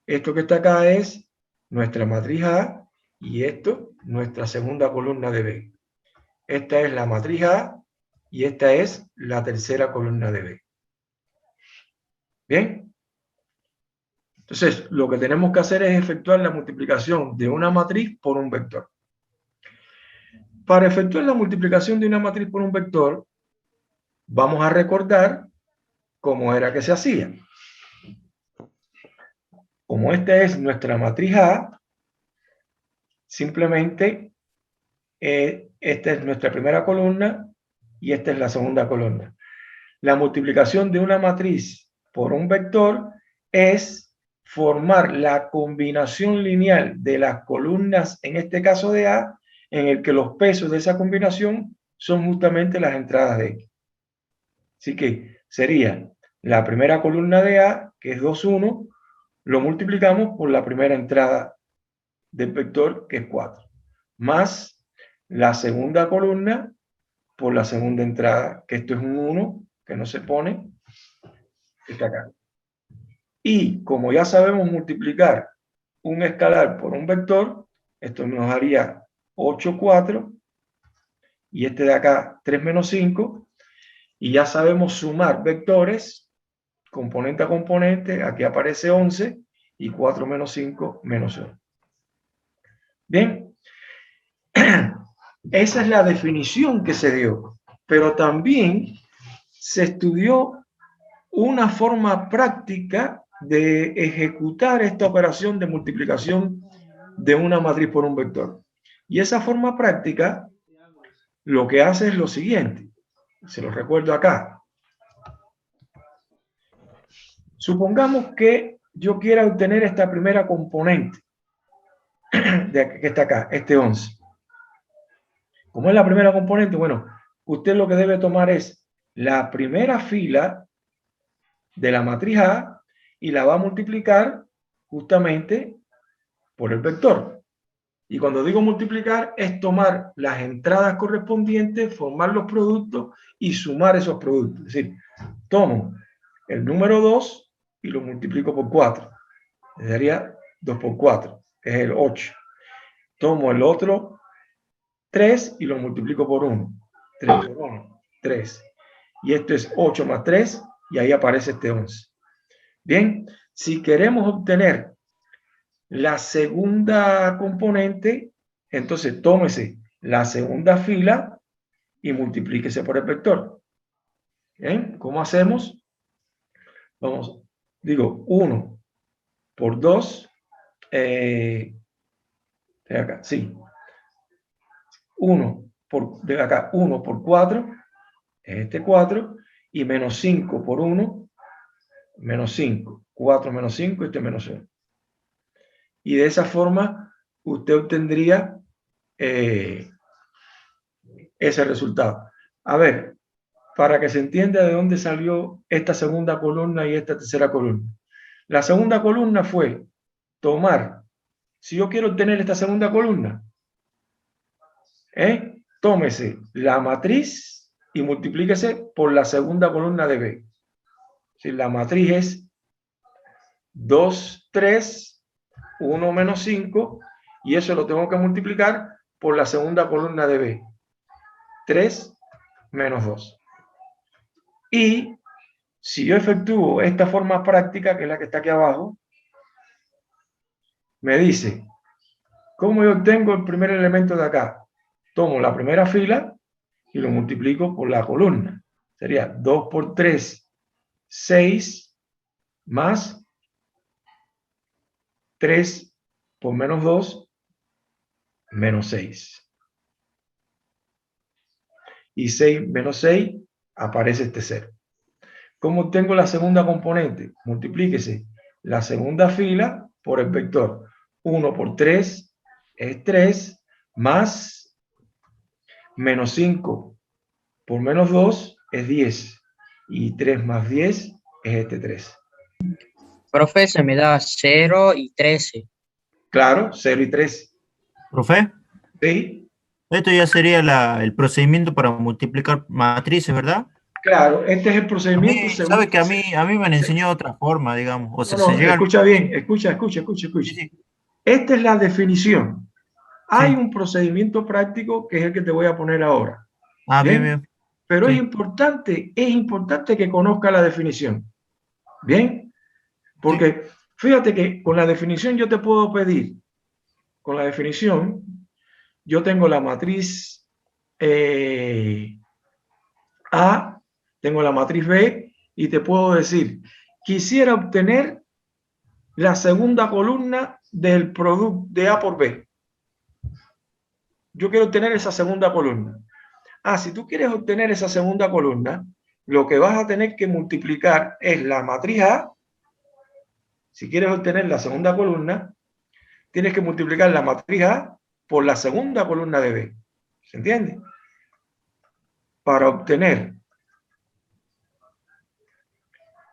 Speaker 1: Esto que está acá es nuestra matriz A y esto nuestra segunda columna de B. Esta es la matriz A y esta es la tercera columna de B. ¿Bien? Entonces, lo que tenemos que hacer es efectuar la multiplicación de una matriz por un vector. Para efectuar la multiplicación de una matriz por un vector, vamos a recordar cómo era que se hacía. como esta es nuestra matriz A, simplemente esta es nuestra primera columna y esta es la segunda columna. La multiplicación de una matriz por un vector es formar la combinación lineal de las columnas, en este caso de A, en el que los pesos de esa combinación son justamente las entradas de X. Así que sería la primera columna de A, que es 2, 1, lo multiplicamos por la primera entrada del vector, que es 4, más la segunda columna por la segunda entrada, que esto es un 1, que no se pone, está acá. Y como ya sabemos multiplicar un escalar por un vector, esto nos haría 8, 4, y este de acá 3 menos 5, y ya sabemos sumar vectores, componente a componente, aquí aparece 11, y 4 menos 5, menos 1. Bien, esa es la definición que se dio, pero también se estudió una forma práctica de ejecutar esta operación de multiplicación de una matriz por un vector. Y esa forma práctica lo que hace es lo siguiente, se lo recuerdo acá. Supongamos que yo quiera obtener esta primera componente que está acá, este 11. Como es la primera componente, bueno, usted lo que debe tomar es la primera fila de la matriz A y la va a multiplicar justamente por el vector. Y cuando digo multiplicar es tomar las entradas correspondientes, formar los productos y sumar esos productos. Es decir, tomo el número 2 y lo multiplico por 4. Me daría 2 por 4, que es el 8. Tomo el otro 3 y lo multiplico por 1. 3 por 1, 3. Y esto es 8 más 3 y ahí aparece este 11. Bien, si queremos obtener la segunda componente, entonces tómese la segunda fila y multiplíquese por el vector. ¿Bien? ¿Cómo hacemos? Vamos, digo 1 por 2, de acá, sí. 1 por, de acá, 1 por 4, es este 4, y menos 5 por 1, menos 5. 4 menos 5, este menos 1. Y de esa forma usted obtendría ese resultado. A ver, para que se entienda de dónde salió esta segunda columna y esta tercera columna. La segunda columna fue tomar, si yo quiero obtener esta segunda columna, tómese la matriz y multiplíquese por la segunda columna de B. Si la matriz es 2, 3, 1 menos 5, y eso lo tengo que multiplicar por la segunda columna de B. 3 menos 2. Y si yo efectúo esta forma práctica, que es la que está aquí abajo, me dice, ¿cómo yo obtengo el primer elemento de acá? Tomo la primera fila y lo multiplico por la columna. Sería 2 por 3, 6, más 3 por menos 2, menos 6. Y 6 menos 6, aparece este 0. ¿Cómo obtengo la segunda componente? Multiplíquese la segunda fila por el vector. 1 por 3 es 3, más menos 5 por menos 2 es 10. Y 3 más 10 es este 3.
Speaker 3: Profe, se me da 0 y 13.
Speaker 1: Claro, 0 y 3.
Speaker 2: Profe,
Speaker 1: ¿Sí?
Speaker 2: esto ya sería el procedimiento para multiplicar matrices, ¿verdad?
Speaker 1: Claro, este es el procedimiento según...
Speaker 2: Sabe que a mí me han enseñado otra forma, digamos. O sea,
Speaker 1: No,
Speaker 2: se
Speaker 1: no,
Speaker 2: llega
Speaker 1: escucha bien, escucha.
Speaker 2: Sí, sí.
Speaker 1: Esta es la definición. Hay
Speaker 2: Sí.
Speaker 1: un procedimiento práctico que es el que te voy a poner ahora.
Speaker 2: Ah, bien,
Speaker 1: ¿Bien?
Speaker 2: bien.
Speaker 1: Pero
Speaker 2: Sí.
Speaker 1: es importante que conozca la definición. ¿Bien? Porque fíjate que con la definición yo te puedo pedir, con la definición, yo tengo la matriz A, tengo la matriz B, y te puedo decir, quisiera obtener la segunda columna del producto de A por B. Yo quiero obtener esa segunda columna. Si tú quieres obtener esa segunda columna, lo que vas a tener que multiplicar es la matriz A. Si quieres obtener la segunda columna, tienes que multiplicar la matriz A por la segunda columna de B. ¿Se entiende? Para obtener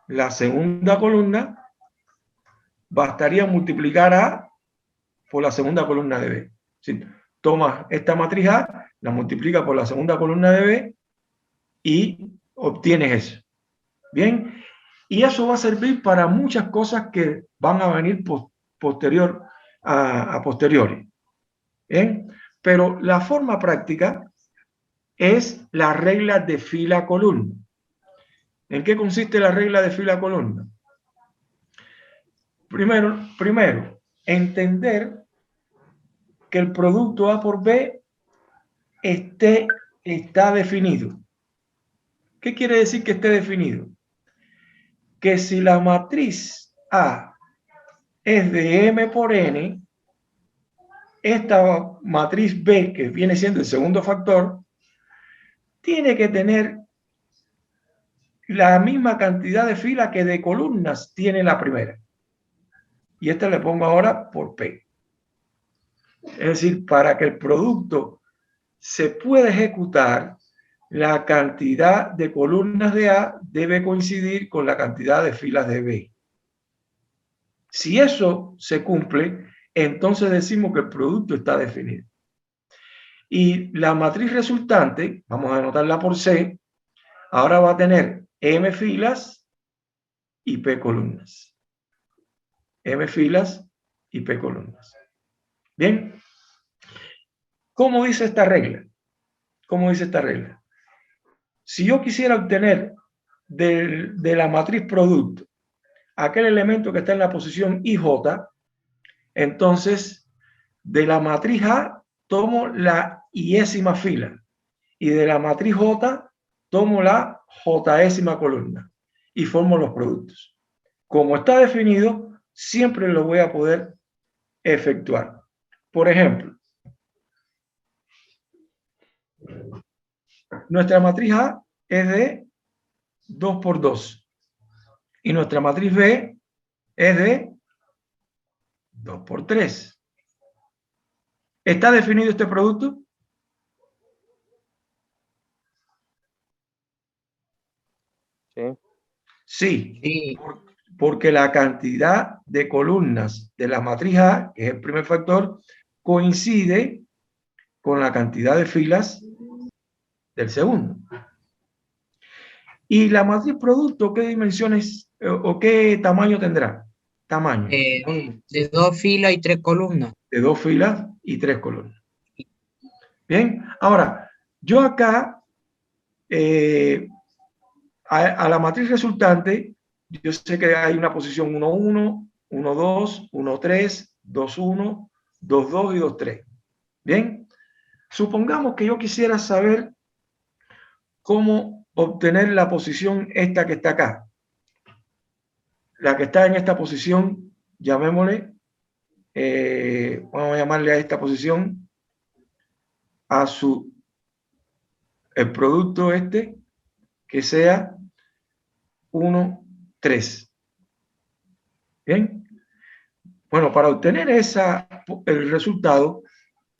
Speaker 1: la segunda columna, bastaría multiplicar A por la segunda columna de B. Si tomas esta matriz A, la multiplica por la segunda columna de B y obtienes eso. Bien, y eso va a servir para muchas cosas que van a venir a posteriori. Bien, pero la forma práctica es la regla de fila-columna. ¿En qué consiste la regla de fila-columna? Primero, entender que el producto A por B está definido. ¿Qué quiere decir que esté definido? Que si la matriz A es de M por N, esta matriz B, que viene siendo el segundo factor, tiene que tener la misma cantidad de filas que de columnas tiene la primera. Y esta le pongo ahora por P. Es decir, para que el producto se pueda ejecutar, la cantidad de columnas de A debe coincidir con la cantidad de filas de B. Si eso se cumple, entonces decimos que el producto está definido. Y la matriz resultante, vamos a anotarla por C, ahora va a tener M filas y P columnas. M filas y P columnas. Bien. ¿Cómo dice esta regla? ¿Cómo dice esta regla? Si yo quisiera obtener de la matriz producto aquel elemento que está en la posición IJ, entonces de la matriz A tomo la iésima fila y de la matriz J tomo la jésima columna y formo los productos. Como está definido, siempre lo voy a poder efectuar. Por ejemplo, nuestra matriz A es de 2 por 2 y nuestra matriz B es de 2 por 3. ¿Está definido este producto?
Speaker 4: Sí.
Speaker 1: Sí,
Speaker 3: Sí.
Speaker 1: porque la cantidad de columnas de la matriz A, que es el primer factor, coincide con la cantidad de filas del segundo. ¿Y la matriz producto qué dimensiones o qué tamaño tendrá? Tamaño.
Speaker 3: De 2 filas y 3 columnas.
Speaker 1: De 2 filas y 3 columnas. Bien, ahora, yo acá a la matriz resultante, yo sé que hay una posición 1, 1, 1, 2, 1, 3, 2, 1, 2, 2 y 2, 3. Bien, supongamos que yo quisiera saber cómo obtener la posición esta que está acá. La que está en esta posición, llamémosle, vamos a llamarle a esta posición, el producto este, que sea 1, 3. Bien. Bueno, para obtener el resultado,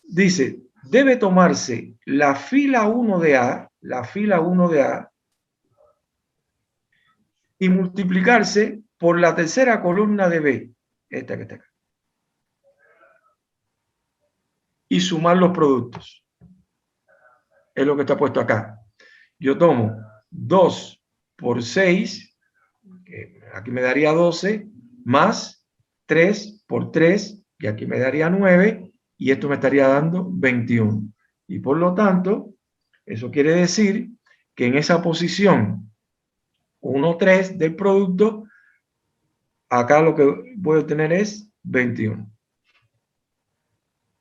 Speaker 1: dice, debe tomarse la fila 1 de A, y multiplicarse por la tercera columna de B, esta que está acá. Y sumar los productos. Es lo que está puesto acá. Yo tomo 2 por 6, que aquí me daría 12, más 3 por 3, y aquí me daría 9, y esto me estaría dando 21. Y por lo tanto, eso quiere decir que en esa posición 1, 3 del producto, acá lo que voy a obtener es 21.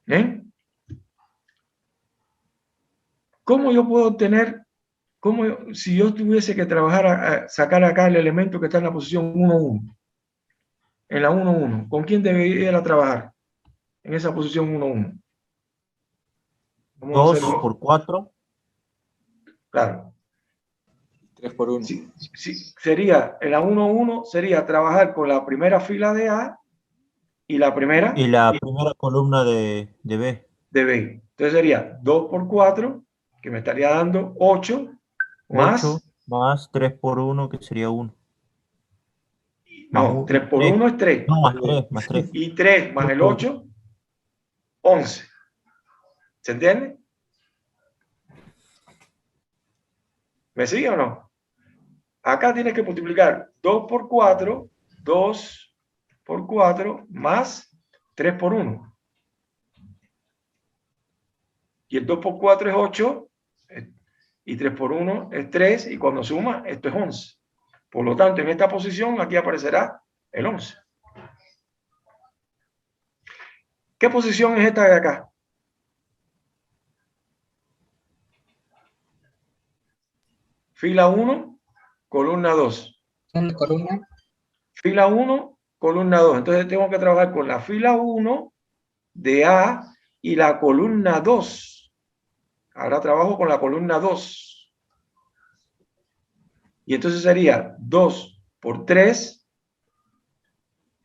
Speaker 1: ¿Eh? ¿Cómo yo puedo obtener, si yo tuviese que trabajar, sacar acá el elemento que está en la posición 1, 1? en la 1, 1. ¿Con quién debería trabajar? En esa posición 1, 1. Vamos a
Speaker 2: 2
Speaker 1: hacerlo.
Speaker 2: por 4.
Speaker 1: Claro.
Speaker 5: 3 por 1.
Speaker 1: Sí, sería, en la 1, 1 sería trabajar con la primera fila de A y la primera
Speaker 2: Y la primera columna de B.
Speaker 1: de B. Entonces sería 2 por 4, que me estaría dando 8,
Speaker 2: 8
Speaker 1: más,
Speaker 2: más 3 por 1, que sería 1.
Speaker 1: no, 3 por 1 es 3.
Speaker 2: No, más 3.
Speaker 1: Y 3 más el 8, 11. ¿Se entiende? ¿Me sigue o no? Acá tienes que multiplicar 2 por 4, 2 por 4, más 3 por 1. Y el 2 por 4 es 8, y 3 por 1 es 3, y cuando suma, esto es 11. Por lo tanto, en esta posición, aquí aparecerá el 11. ¿Qué posición es esta de acá? Fila 1, columna 2.
Speaker 3: ¿Son de columna?
Speaker 1: Fila 1, columna 2. Entonces tengo que trabajar con la fila 1 de A y la columna 2. Ahora trabajo con la columna 2. Y entonces sería 2 por 3.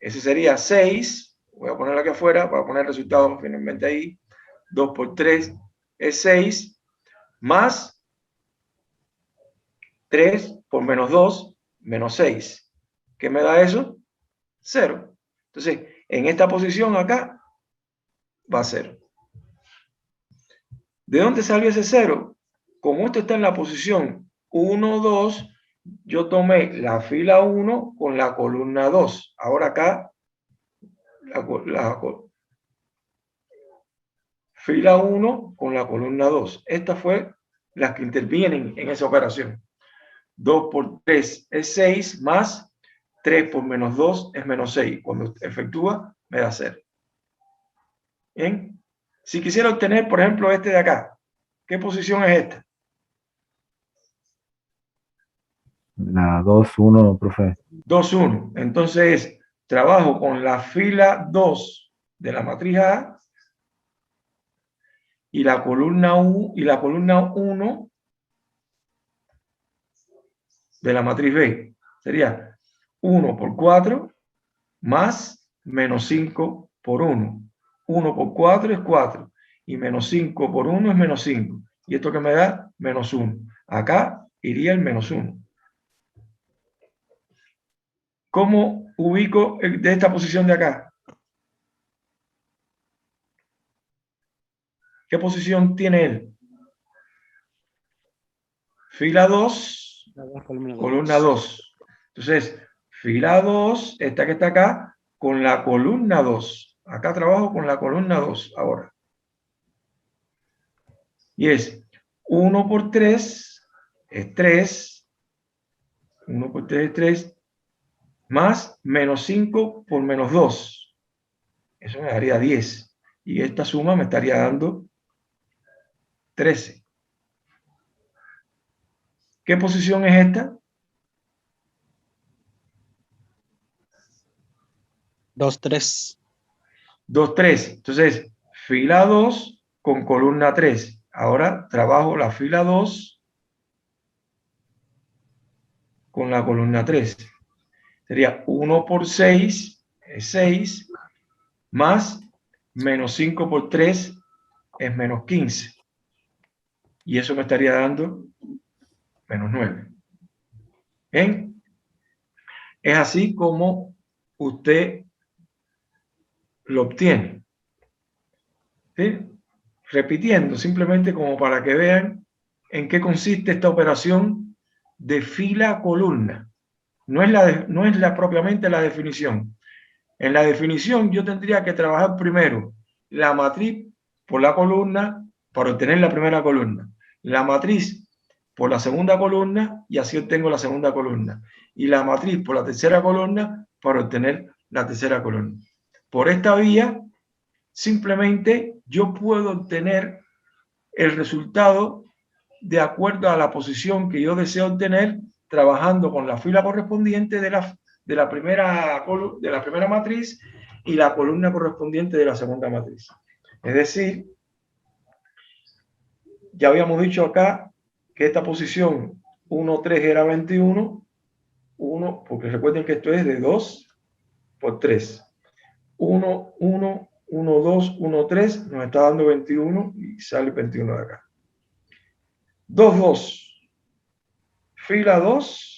Speaker 1: Ese sería 6. Voy a ponerlo aquí afuera para poner el resultado finalmente ahí. 2 por 3 es 6. Más 3 por menos 2, menos 6. ¿Qué me da eso? 0. Entonces, en esta posición acá va a 0. ¿De dónde salió ese 0? Como esto está en la posición 1, 2, yo tomé la fila 1 con la columna 2. Ahora acá, fila 1 con la columna 2. Estas fue las que intervienen en esa operación. 2 por 3 es 6, más 3 por menos 2 es menos 6. Cuando efectúa, me da 0. Bien. Si quisiera obtener, por ejemplo, este de acá, ¿qué posición es esta?
Speaker 4: La 2, 1, profe.
Speaker 1: 2, 1. Entonces, trabajo con la fila 2 de la matriz A y la columna U y la columna 1 de la matriz B. Sería 1 por 4 más menos 5 por 1. 1 por 4 es 4 y menos 5 por 1 es menos 5. ¿Y esto que me da? Menos 1. Acá iría el menos 1. ¿Cómo ubico de esta posición de acá? ¿Qué posición tiene él? Fila 2, columna 2. Entonces, fila 2, esta que está acá, con la columna 2. Acá trabajo con la columna 2 ahora. Y es 1 por 3 es 3. 1 por 3 es 3. Más menos 5 por menos 2. Eso me daría 10. Y esta suma me estaría dando 13. ¿Qué posición es esta?
Speaker 5: 2, 3.
Speaker 1: 2, 3. Entonces, fila 2 con columna 3. Ahora trabajo la fila 2 con la columna 3. Sería 1 por 6 es 6, más menos 5 por 3 es menos 15. Y eso me estaría dando menos 9. ¿Bien? Es así como usted lo obtiene. ¿Sí? Repitiendo, simplemente como para que vean en qué consiste esta operación de fila-columna. No es propiamente la definición. En la definición yo tendría que trabajar primero la matriz por la columna para obtener la primera columna, la matriz por la segunda columna y así obtengo la segunda columna, y la matriz por la tercera columna para obtener la tercera columna. Por esta vía, simplemente yo puedo obtener el resultado de acuerdo a la posición que yo deseo obtener, trabajando con la fila correspondiente de la de la primera matriz y la columna correspondiente de la segunda matriz. Es decir, ya habíamos dicho acá que esta posición 1, 3 era 21, 1, porque recuerden que esto es de 2 por 3. 1, 1, 1, 2, 1, 3, nos está dando 21 y sale 21 de acá. 2, 2, fila 2,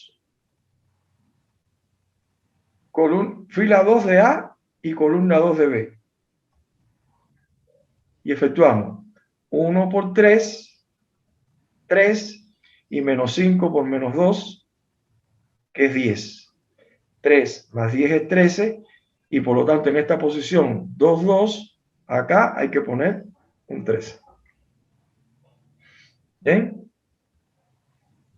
Speaker 1: fila 2 de A y columna 2 de B. Y efectuamos 1 por 3, 3, y menos 5 por menos 2, que es 10. 3 más 10 es 13, y por lo tanto en esta posición 2, 2, acá hay que poner un 13. ¿Bien?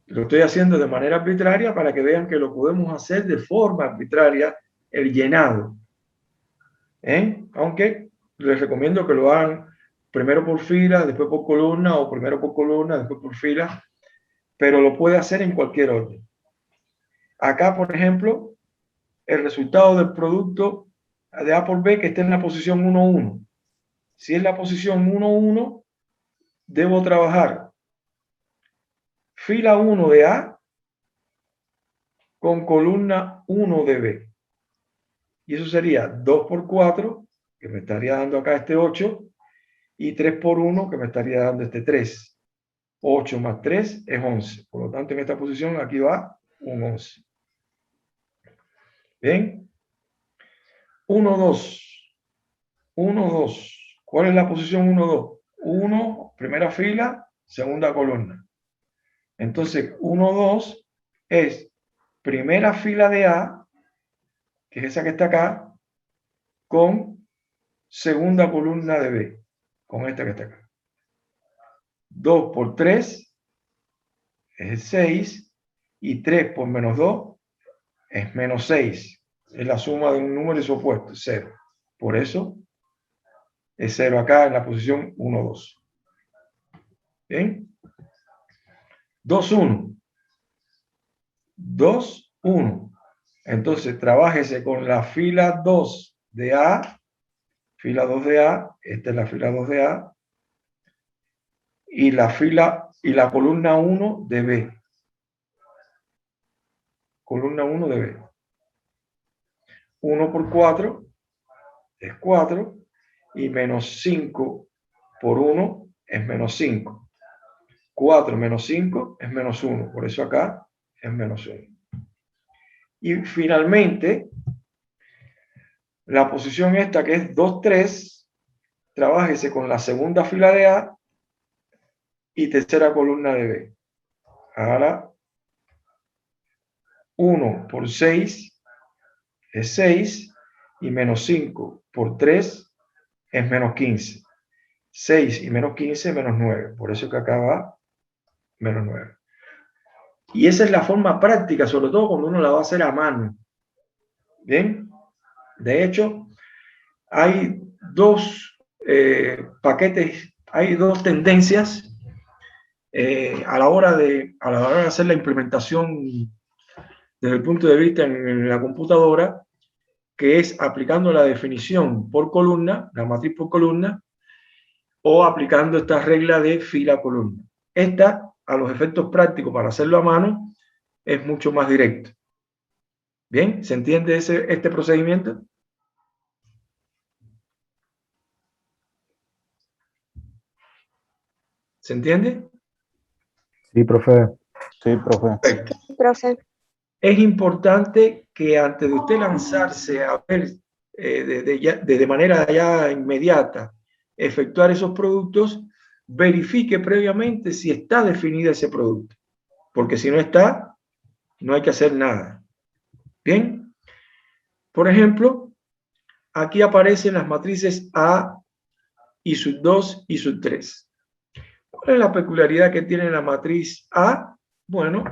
Speaker 1: Lo estoy haciendo de manera arbitraria para que vean que lo podemos hacer de forma arbitraria, el llenado. Aunque les recomiendo que lo hagan primero por fila, después por columna, o primero por columna, después por fila, pero lo puede hacer en cualquier orden. Acá, por ejemplo, el resultado del producto de A por B que está en la posición 1, 1. Si es la posición 1, 1, debo trabajar fila 1 de A con columna 1 de B. Y eso sería 2 por 4, que me estaría dando acá este 8, y 3 por 1, que me estaría dando este 3. 8 más 3 es 11. Por lo tanto, en esta posición aquí va un 11. ¿Bien? 1, 2. 1, 2. ¿Cuál es la posición 1, 2? 1, primera fila, segunda columna. Entonces, 1, 2 es primera fila de A, que es esa que está acá, con segunda columna de B, con esta que está acá. 2 por 3 es 6, y 3 por menos 2 es menos 6. Es la suma de un número y su opuesto, 0. Por eso es 0 acá en la posición 1, 2. ¿Bien? 2, 1. 2, 1. Entonces, trabájese con la fila 2 de A, fila 2 de A, esta es la fila 2 de A, y la columna 1 de B. Columna 1 de B. 1 por 4 es 4, y menos 5 por 1 es menos 5. 4 menos 5 es menos 1, por eso acá es menos 1. Y finalmente, la posición esta que es 2, 3, trabájese con la segunda fila de A y tercera columna de B. Ahora, 1 por 6 es 6, y menos 5 por 3 es menos 15. 6 y menos 15 es menos 9, por eso que acá va menos 9. Y esa es la forma práctica, sobre todo cuando uno la va a hacer a mano. Bien, de hecho, hay dos paquetes, hay dos tendencias a la hora de hacer la implementación desde el punto de vista en la computadora, que es aplicando la definición por columna, la matriz por columna, o aplicando esta regla de fila-columna. Esta, a los efectos prácticos para hacerlo a mano, es mucho más directo. ¿Bien? ¿Se entiende este procedimiento? ¿Se entiende?
Speaker 4: Sí, profe. Sí, profe.
Speaker 1: Perfecto.
Speaker 6: Profe.
Speaker 1: Es importante que antes de usted lanzarse a ver de manera ya inmediata efectuar esos productos, verifique previamente si está definido ese producto. Porque si no está, no hay que hacer nada. ¿Bien? Por ejemplo, aquí aparecen las matrices A y sub 2 y sub 3. ¿Cuál es la peculiaridad que tiene la matriz A? Bueno,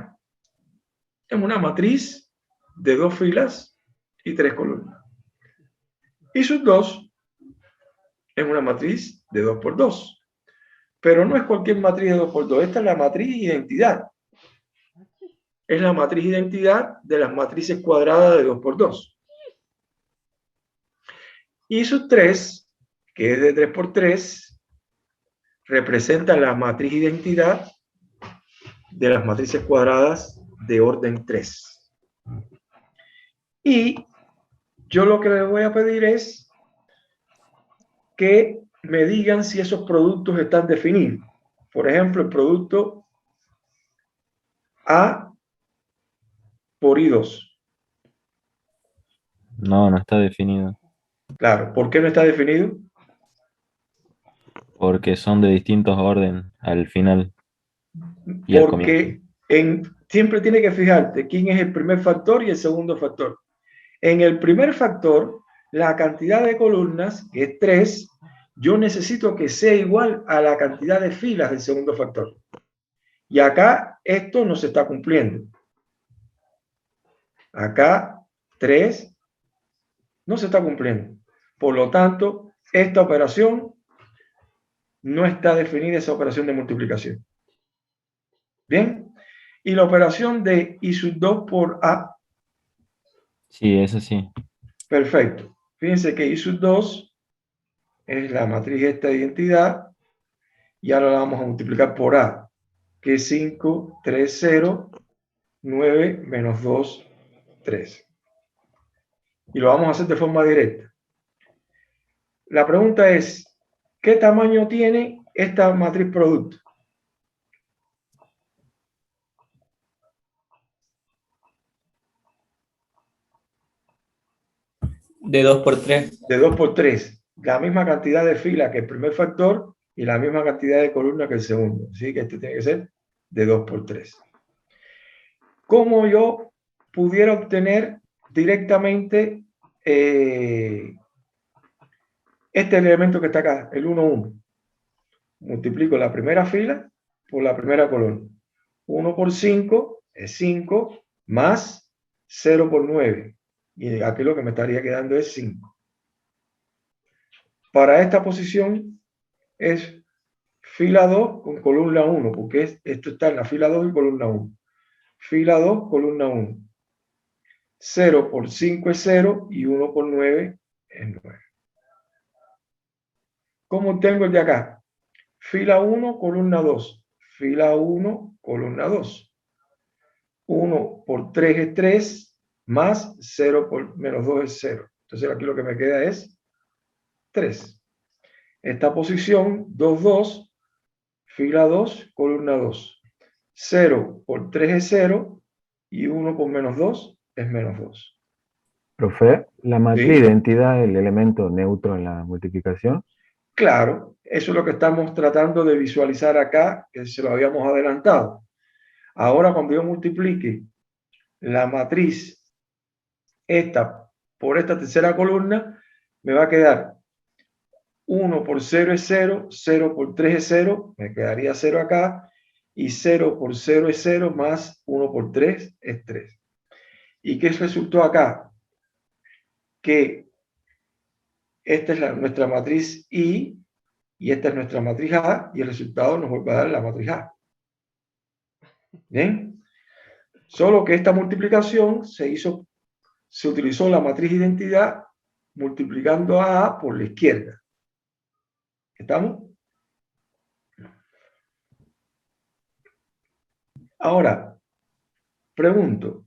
Speaker 1: es una matriz de 2 filas y 3 columnas. Y sub 2 es una matriz de 2 por 2. Pero no es cualquier matriz de 2 por 2. Esta es la matriz identidad. es la matriz identidad de las matrices cuadradas de 2 por 2. Y sub 3, que es de 3 por 3, representa la matriz identidad de las matrices cuadradas de orden 3. Y yo lo que les voy a pedir es que me digan si esos productos están definidos. Por ejemplo, el producto A por I2.
Speaker 6: No, no está definido.
Speaker 1: Claro, ¿por qué no está definido?
Speaker 6: Porque son de distintos orden al final y al comienzo.
Speaker 1: Porque siempre tiene que fijarte quién es el primer factor y el segundo factor. En el primer factor, la cantidad de columnas, que es 3, yo necesito que sea igual a la cantidad de filas del segundo factor. Y acá esto no se está cumpliendo. Acá 3 no se está cumpliendo. Por lo tanto, esta operación no está definida, esa operación de multiplicación. ¿Bien? Y la operación de I sub 2 por A.
Speaker 6: Sí, eso sí.
Speaker 1: Perfecto. Fíjense que I sub 2 es la matriz esta de identidad y ahora la vamos a multiplicar por A, que es 5, 3, 0, 9, menos 2, 3. Y lo vamos a hacer de forma directa. La pregunta es, ¿qué tamaño tiene esta matriz producto?
Speaker 5: De 2 por 3.
Speaker 1: De 2 por 3. La misma cantidad de filas que el primer factor y la misma cantidad de columnas que el segundo. Así que este tiene que ser de 2 por 3. ¿Cómo yo pudiera obtener directamente este elemento que está acá, el 1, 1? Multiplico la primera fila por la primera columna. 1 por 5 es 5, más 0 por 9. Y aquí lo que me estaría quedando es 5. Para esta posición es fila 2 con columna 1, porque esto está en la fila 2 y columna 1. Fila 2, columna 1. 0 por 5 es 0 y 1 por 9 es 9. ¿Cómo obtengo el de acá? Fila 1, columna 2. Fila 1, columna 2. 1 por 3 es 3, más 0 por menos 2 es 0. Entonces aquí lo que me queda es 3. Esta posición, 2, 2, fila 2, columna 2. 0 por 3 es 0 y 1 por menos 2 es menos 2.
Speaker 7: Profe, la matriz
Speaker 1: ¿Sí?
Speaker 7: de identidad es el elemento neutro en la multiplicación.
Speaker 1: Claro, eso es lo que estamos tratando de visualizar acá, que se lo habíamos adelantado. Ahora, cuando yo multiplique la matriz esta por esta tercera columna, me va a quedar 1 por 0 es 0, 0 por 3 es 0, me quedaría 0 acá, y 0 por 0 es 0, más 1 por 3 es 3. ¿Y qué resultó acá? Que esta es nuestra matriz I, y esta es nuestra matriz A, y el resultado nos vuelve a dar la matriz A. ¿Bien? Solo que esta multiplicación se utilizó la matriz identidad multiplicando a A por la izquierda. ¿Estamos? Ahora, pregunto,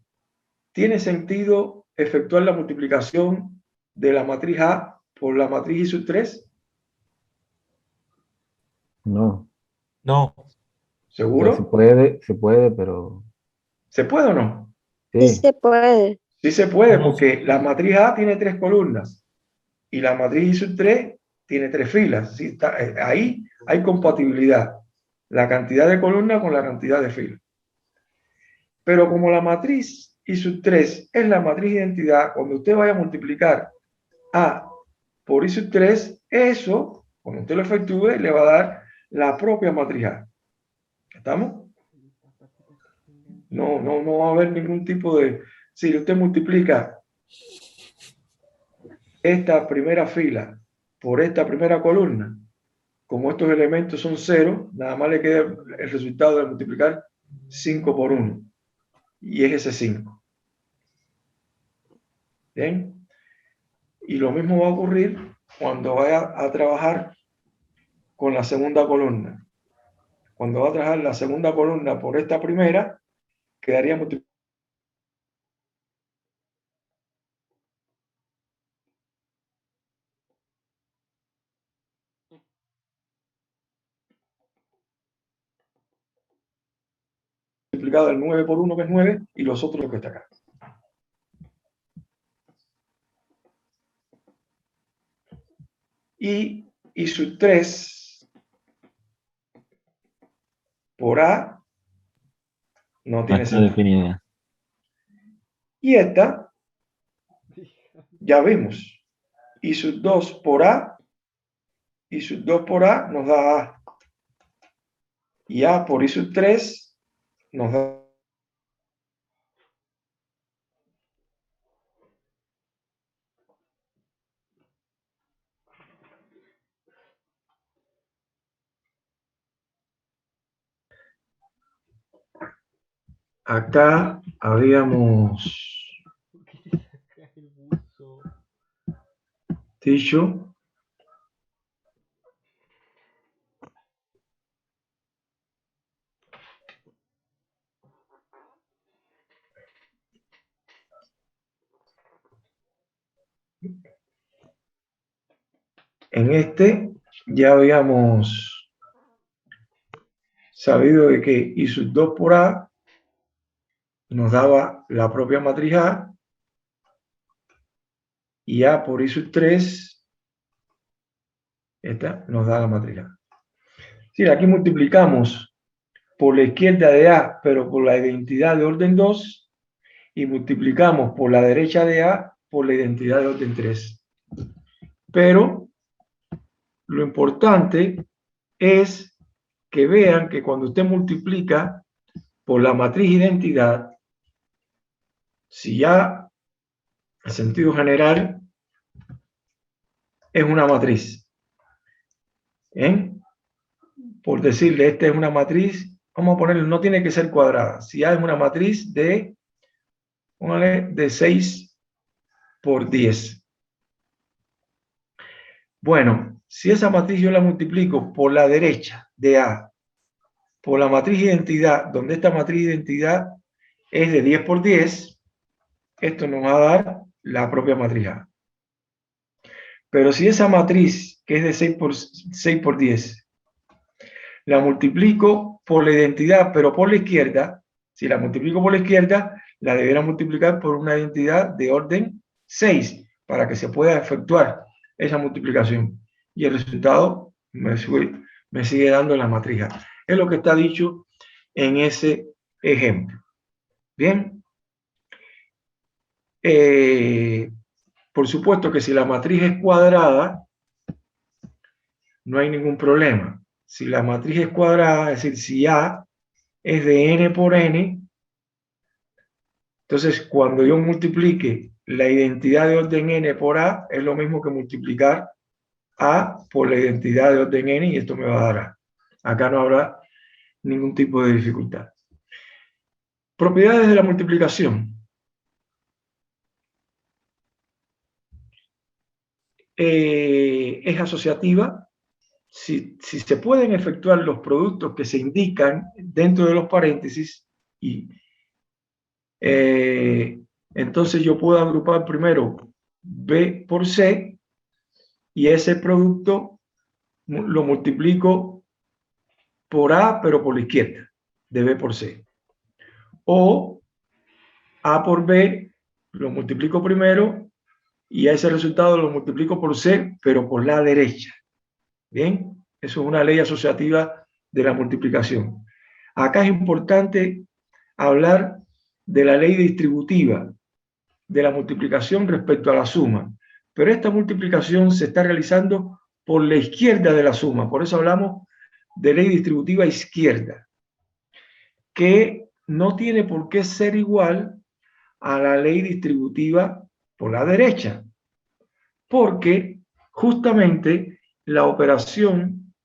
Speaker 1: ¿tiene sentido efectuar la multiplicación de la matriz A por la matriz I sub 3?
Speaker 7: No.
Speaker 2: No,
Speaker 7: O sea,
Speaker 1: ¿Seguro?
Speaker 7: se puede, pero
Speaker 1: ¿Se puede o no?
Speaker 8: Sí
Speaker 7: sí.
Speaker 8: se puede.
Speaker 1: Sí se puede,
Speaker 2: ¿Cómo
Speaker 1: porque la matriz A tiene 3 columnas y la matriz I sub 3 tiene 3 filas. Sí, ahí hay compatibilidad. La cantidad de columnas con la cantidad de filas. Pero como la matriz I sub 3 es la matriz de identidad, cuando usted vaya a multiplicar A por I sub 3, eso, cuando usted lo efectúe, le va a dar la propia matriz A. ¿Estamos? No va a haber ningún tipo de... Si usted multiplica esta primera fila por esta primera columna, como estos elementos son 0, nada más le queda el resultado de multiplicar 5 por 1. y es ese 5. ¿Bien? Y lo mismo va a ocurrir cuando vaya a trabajar con la segunda columna. Cuando va a trabajar la segunda columna por esta primera, quedaría multiplicado el 9 por 1, que es 9, y los otros lo que está acá. Y sub 3 por A no tiene
Speaker 6: Está
Speaker 1: sentido.
Speaker 6: definida.
Speaker 1: Y esta, ya vimos, y sub 2 por A, y sub 2 por A nos da A. Y A por I sub 3 nos da. Acá habíamos dicho en este ya habíamos sabido de que I sub 2 por A nos daba la propia matriz A, y A por I sub 3, esta nos da la matriz A. Sí, aquí multiplicamos por la izquierda de A, pero por la identidad de orden 2, y multiplicamos por la derecha de A por la identidad de orden 3. Pero lo importante es que vean que cuando usted multiplica por la matriz identidad, si ya en sentido general es una matriz, por decirle, esta es una matriz, vamos a ponerle, no tiene que ser cuadrada, si ya es una matriz de, póngale, de 6 por 10. Bueno, si esa matriz yo la multiplico por la derecha de A, por la matriz identidad, donde esta matriz identidad es de 10 por 10, esto nos va a dar la propia matriz A. Pero si esa matriz, que es de 6 por 10, la multiplico por la identidad, pero por la izquierda, si la multiplico por la izquierda, la debería multiplicar por una identidad de orden 6, para que se pueda efectuar esa multiplicación. Y el resultado me sigue dando la matriz A. Es lo que está dicho en ese ejemplo. Bien. Por supuesto que si la matriz es cuadrada, no hay ningún problema. Si la matriz es cuadrada, es decir, si A es de n por n, entonces cuando yo multiplique la identidad de orden n por A, es lo mismo que multiplicar A por la identidad de orden n, y esto me va a dar A. Acá no habrá ningún tipo de dificultad. Propiedades de la multiplicación. Es asociativa. Si se pueden efectuar los productos que se indican dentro de los paréntesis, y entonces yo puedo agrupar primero B por C, y ese producto lo multiplico por A, pero por la izquierda, de B por C. O A por B lo multiplico primero, y a ese resultado lo multiplico por C, pero por la derecha. Bien, eso es una ley asociativa de la multiplicación. Acá es importante hablar de la ley distributiva de la multiplicación respecto a la suma, pero esta multiplicación se está realizando por la izquierda de la suma, por eso hablamos de ley distributiva izquierda, que no tiene por qué ser igual a la ley distributiva por la derecha, porque justamente la operación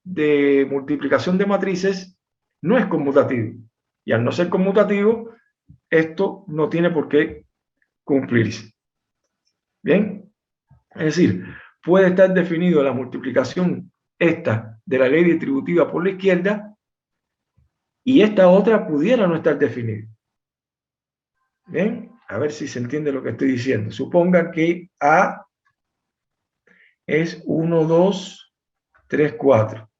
Speaker 1: de multiplicación de matrices no es conmutativa. Y al no ser conmutativo, esto no tiene por qué cumplirse. Bien, es decir, puede estar definido la multiplicación esta de la ley distributiva por la izquierda y esta otra pudiera no estar definida. Bien, a ver si se entiende lo que estoy diciendo. Suponga que A es 1, 2, 3, 4.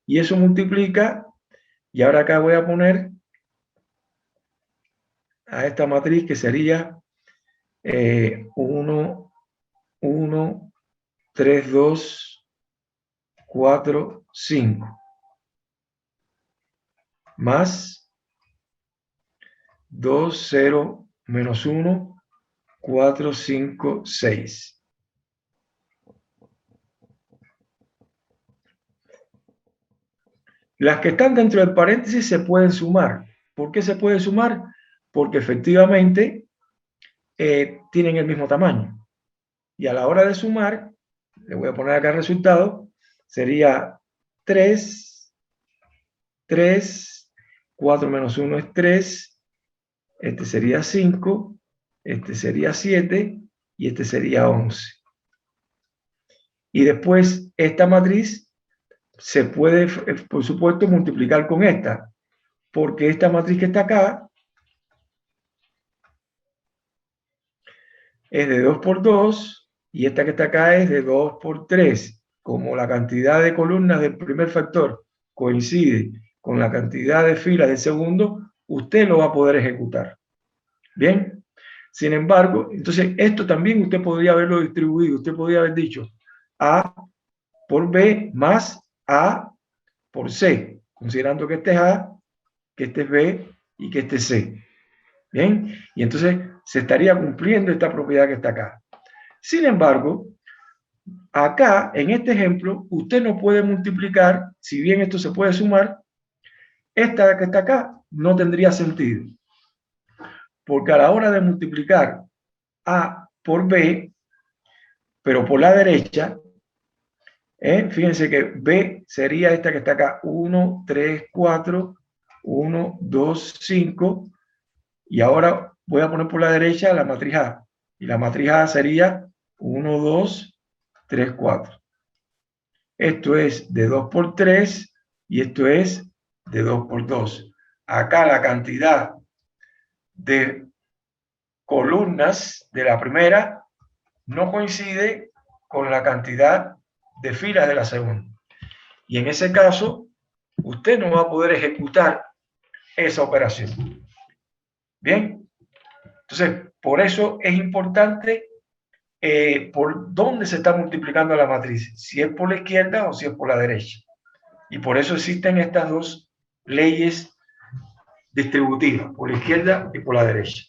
Speaker 1: Y eso multiplica, y ahora acá voy a poner a esta matriz que sería 1, 1, 3, 2, 4, 5. Más 2, 0, menos 1, 4, 5, 6. Las que están dentro del paréntesis se pueden sumar. ¿Por qué se puede sumar? Porque efectivamente tienen el mismo tamaño. Y a la hora de sumar, le voy a poner acá el resultado, sería 3, 3, 4 menos 1 es 3, este sería 5, este sería 7 y este sería 11. Y después esta matriz se puede, por supuesto, multiplicar con esta, porque esta matriz que está acá es de 2 por 2 y esta que está acá es de 2 por 3. Como la cantidad de columnas del primer factor coincide con la cantidad de filas del segundo, usted lo va a poder ejecutar. Bien, sin embargo, entonces esto también usted podría haberlo distribuido. Usted podría haber dicho A por B más A por C, considerando que este es A, que este es B y que este es C. Bien, y entonces se estaría cumpliendo esta propiedad que está acá. Sin embargo, acá, en este ejemplo, usted no puede multiplicar, si bien esto se puede sumar, esta que está acá no tendría sentido. Porque a la hora de multiplicar A por B, pero por la derecha, fíjense que B sería esta que está acá, 1, 3, 4, 1, 2, 5, y ahora voy a poner por la derecha la matriz A, y la matriz A sería 1, 2, 3, 4. Esto es de 2 por 3 y esto es de 2 por 2. Acá la cantidad de columnas de la primera no coincide con la cantidad de filas de la segunda. Y en ese caso, usted no va a poder ejecutar esa operación. Bien, entonces, por eso es importante por dónde se está multiplicando la matriz, si es por la izquierda o si es por la derecha. Y por eso existen estas dos leyes distributivas, por la izquierda y por la derecha.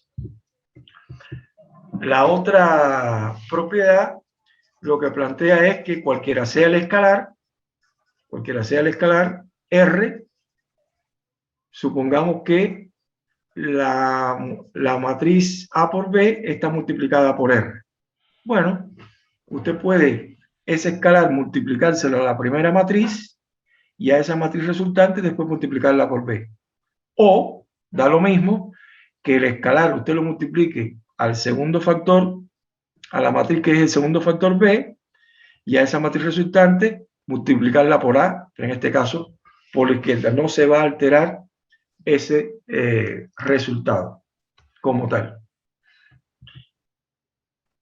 Speaker 1: La otra propiedad lo que plantea es que cualquiera sea el escalar R, supongamos que la matriz A por B está multiplicada por R. Bueno, usted puede ese escalar multiplicárselo a la primera matriz y a esa matriz resultante después multiplicarla por B. O, da lo mismo, que el escalar usted lo multiplique al segundo factor, a la matriz que es el segundo factor B, y a esa matriz resultante multiplicarla por A, en este caso por la izquierda. No se va a alterar ese resultado como tal.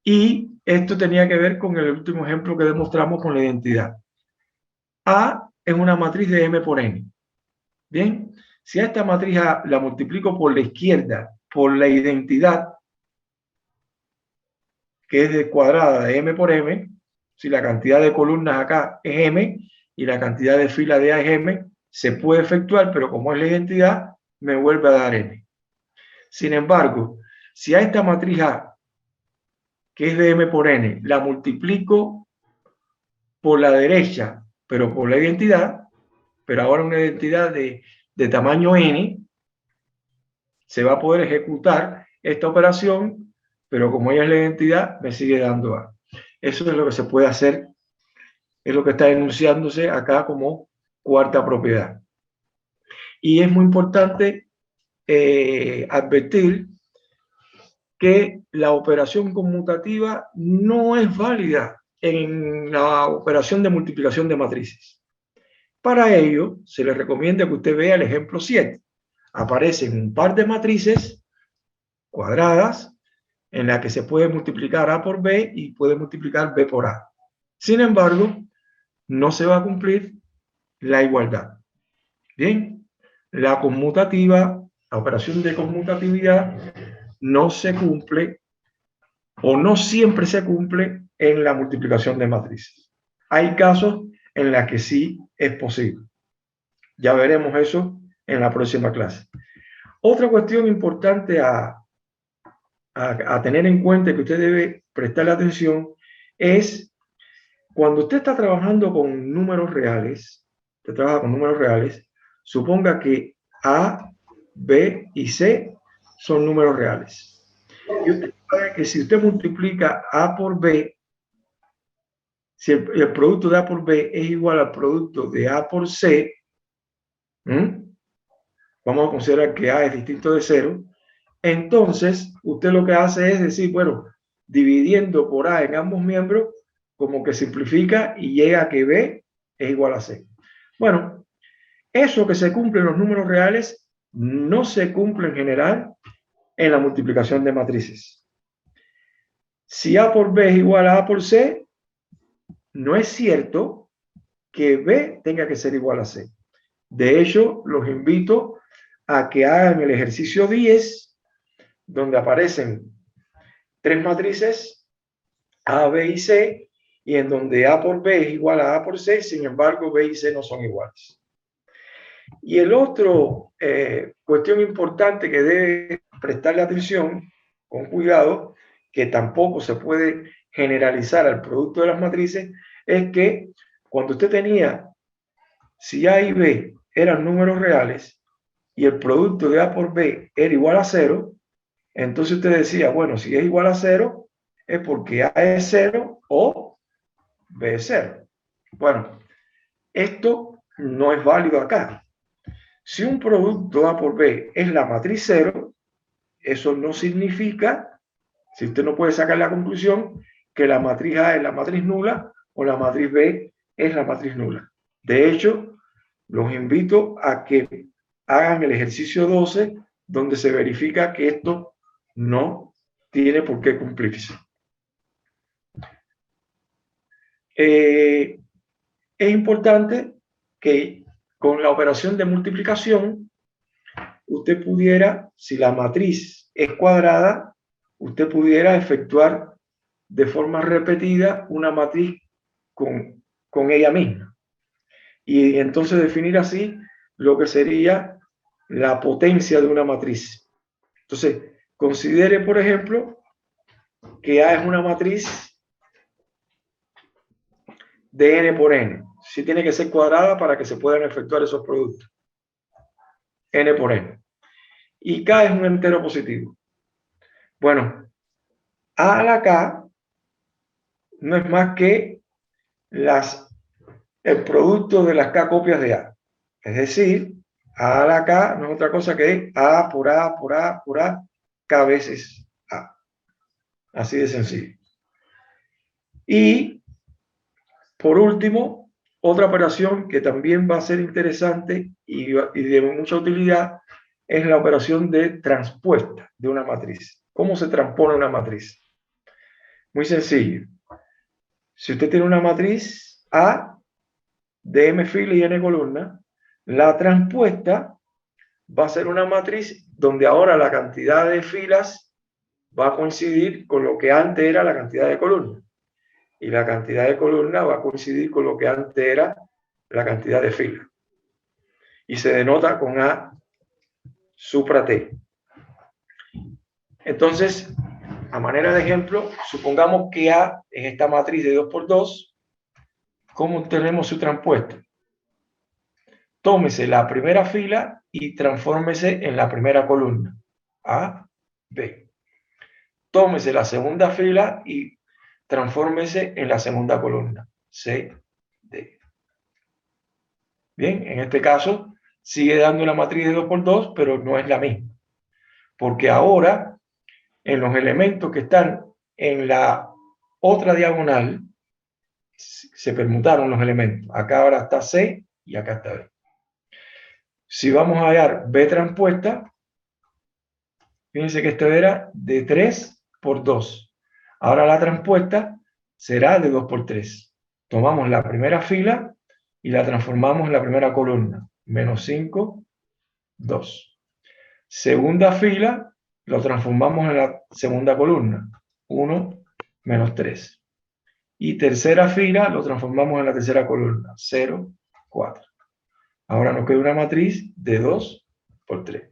Speaker 1: Y esto tenía que ver con el último ejemplo que demostramos con la identidad. A es una matriz de M por N. Bien, si a esta matriz A la multiplico por la izquierda, por la identidad, que es de cuadrada de M por M, si la cantidad de columnas acá es M y la cantidad de filas de A es M, se puede efectuar, pero como es la identidad, me vuelve a dar M. Sin embargo, si a esta matriz A, que es de M por N, la multiplico por la derecha, pero por la identidad, pero ahora una identidad de tamaño N, se va a poder ejecutar esta operación, pero como ella es la identidad, me sigue dando A. Eso es lo que se puede hacer, es lo que está enunciándose acá como cuarta propiedad. Y es muy importante advertir que la operación conmutativa no es válida en la operación de multiplicación de matrices. Para ello, se le recomienda que usted vea el ejemplo 7. Aparecen un par de matrices cuadradas en la que se puede multiplicar A por B y puede multiplicar B por A. Sin embargo, no se va a cumplir la igualdad. Bien, la conmutativa, la operación de conmutatividad no se cumple o no siempre se cumple en la multiplicación de matrices. Hay casos en los que sí es posible. Ya veremos eso en la próxima clase. Otra cuestión importante a tener en cuenta, que usted debe prestarle atención, es cuando usted está trabajando con números reales, usted trabaja con números reales, suponga que A, B y C son números reales. Y usted sabe que si usted multiplica A por B, si el producto de A por B es igual al producto de A por C, vamos a considerar que A es distinto de 0, entonces usted lo que hace es decir, bueno, dividiendo por A en ambos miembros, como que simplifica y llega a que B es igual a C. Bueno, eso que se cumple en los números reales no se cumple en general en la multiplicación de matrices. Si A por B es igual a A por C, no es cierto que B tenga que ser igual a C. De hecho, los invito a que hagan el ejercicio 10, donde aparecen 3 matrices, A, B y C, y en donde A por B es igual a A por C, sin embargo, B y C no son iguales. Y el otro cuestión importante que debe prestarle atención, con cuidado, que tampoco se puede generalizar al producto de las matrices, es que cuando usted tenía, si A y B eran números reales y el producto de A por B era igual a 0, entonces usted decía, bueno, si es igual a 0, es porque A es 0 o B es 0. Bueno, esto no es válido acá. Si un producto A por B es la matriz 0, eso no significa, si usted no puede sacar la conclusión, que la matriz A es la matriz nula o la matriz B es la matriz nula. De hecho, los invito a que hagan el ejercicio 12, donde se verifica que esto no tiene por qué cumplirse. Es importante que con la operación de multiplicación usted pudiera, si la matriz es cuadrada, usted pudiera efectuar de forma repetida una matriz con ella misma. Y entonces definir así lo que sería la potencia de una matriz. Entonces, considere, por ejemplo, que A es una matriz de n por n. Sí tiene que ser cuadrada para que se puedan efectuar esos productos. N por n. Y K es un entero positivo. Bueno, A a la K no es más que el producto de las K copias de A. Es decir, A a la K no es otra cosa que A por A por A por A, K veces A. Así de sencillo. Y por último, otra operación que también va a ser interesante y de mucha utilidad es la operación de transpuesta de una matriz. ¿Cómo se transpone una matriz? Muy sencillo. Si usted tiene una matriz A de m filas y n columnas, la transpuesta va a ser una matriz donde ahora la cantidad de filas va a coincidir con lo que antes era la cantidad de columnas. Y la cantidad de columnas va a coincidir con lo que antes era la cantidad de filas. Y se denota con A supra T. Entonces, a manera de ejemplo, supongamos que A es esta matriz de 2 por 2. ¿Cómo tenemos su transpuesta? Tómese la primera fila y transfórmese en la primera columna. A, B. Tómese la segunda fila y transfórmese en la segunda columna. C, D. Bien, en este caso sigue dando la matriz de 2 por 2, pero no es la misma. Porque ahora, en los elementos que están en la otra diagonal, se permutaron los elementos. Acá ahora está C y acá está B. Si vamos a hallar B transpuesta, fíjense que esto era de 3 por 2. Ahora la transpuesta será de 2 por 3. Tomamos la primera fila y la transformamos en la primera columna. Menos 5, 2. Segunda fila, lo transformamos en la segunda columna. 1, menos 3. Y tercera fila, lo transformamos en la tercera columna. 0, 4. Ahora nos queda una matriz de 2 por 3.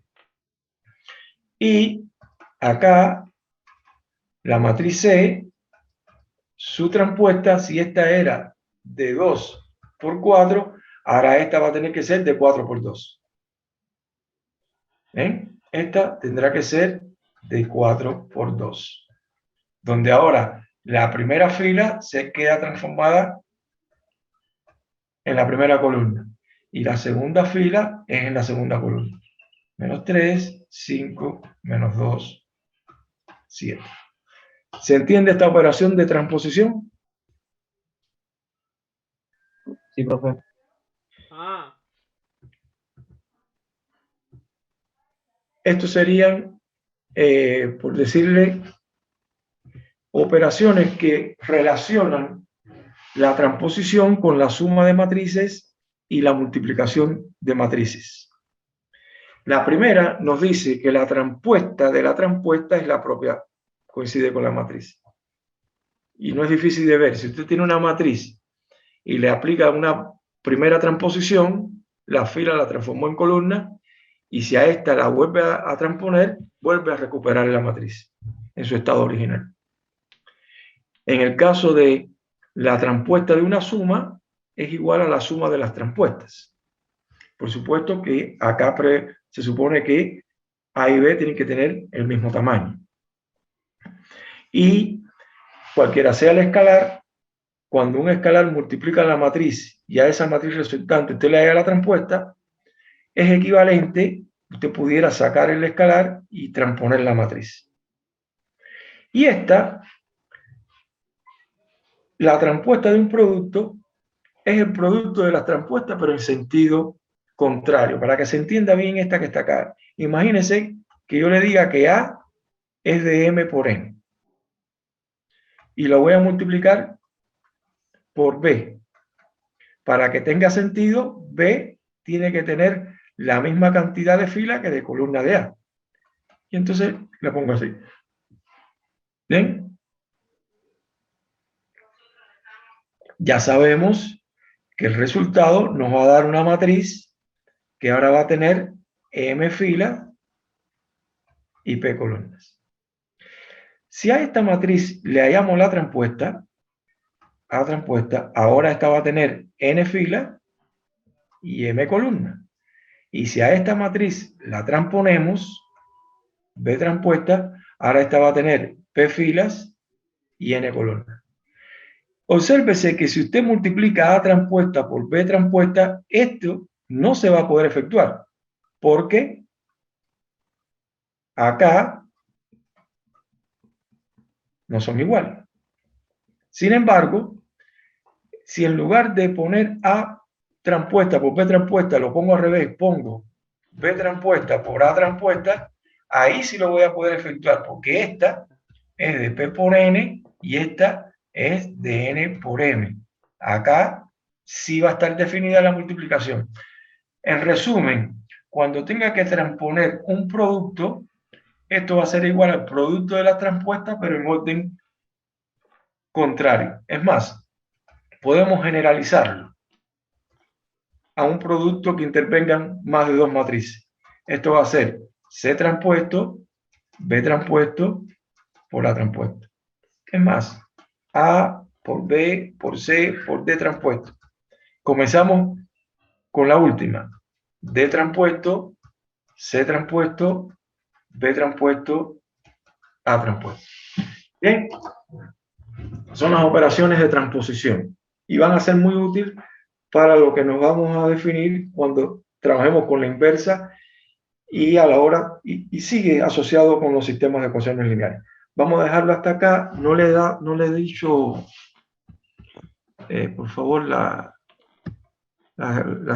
Speaker 1: Y acá, la matriz C, su transpuesta, si esta era de 2 por 4, ahora esta va a tener que ser de 4 por 2. ¿Ven? Esta tendrá que ser de 4 por 2. Donde ahora la primera fila se queda transformada en la primera columna. Y la segunda fila es en la segunda columna. Menos 3, 5, menos 2, 7. ¿Se entiende esta operación de transposición?
Speaker 5: Sí, profe.
Speaker 1: Estos serían, por decirle, operaciones que relacionan la transposición con la suma de matrices y la multiplicación de matrices. La primera nos dice que la transpuesta de la transpuesta es la propia, coincide con la matriz. Y no es difícil de ver. Si usted tiene una matriz y le aplica una primera transposición, la fila la transformó en columna, y si a esta la vuelve a transponer, vuelve a recuperar la matriz en su estado original. En el caso de la transpuesta de una suma, es igual a la suma de las transpuestas. Por supuesto que acá se supone que A y B tienen que tener el mismo tamaño. Y cualquiera sea el escalar, cuando un escalar multiplica la matriz y a esa matriz resultante usted le haga la transpuesta, es equivalente, usted pudiera sacar el escalar y transponer la matriz. Y esta, la transpuesta de un producto, es el producto de las transpuestas, pero en sentido contrario. Para que se entienda bien esta que está acá. Imagínense que yo le diga que A es de M por N. Y lo voy a multiplicar por B. Para que tenga sentido, B tiene que tener la misma cantidad de fila que de columna de A. Y entonces la pongo así. ¿Bien? Ya sabemos que el resultado nos va a dar una matriz que ahora va a tener M filas y P columnas. Si a esta matriz le hallamos la transpuesta, ahora esta va a tener N filas y M columnas. Y si a esta matriz la transponemos, B transpuesta, ahora esta va a tener P filas y N columnas. Obsérvese que si usted multiplica A transpuesta por B transpuesta, esto no se va a poder efectuar, porque acá no son iguales. Sin embargo, si en lugar de poner A transpuesta por B transpuesta, lo pongo al revés, pongo B transpuesta por A transpuesta, ahí sí lo voy a poder efectuar, porque esta es de P por N y esta es de N por M. Acá sí va a estar definida la multiplicación. En resumen, cuando tenga que transponer un producto, esto va a ser igual al producto de las transpuestas, pero en orden contrario. Es más, podemos generalizarlo a un producto que intervengan más de dos matrices. Esto va a ser C transpuesto, B transpuesto por A transpuesto. Es más, A por B, por C, por D transpuesto. Comenzamos con la última. D transpuesto, C transpuesto, B transpuesto, A transpuesto. Bien, son las operaciones de transposición y van a ser muy útiles para lo que nos vamos a definir cuando trabajemos con la inversa y a la hora, y sigue asociado con los sistemas de ecuaciones lineales. Vamos a dejarlo hasta acá. No le he dicho, por favor, la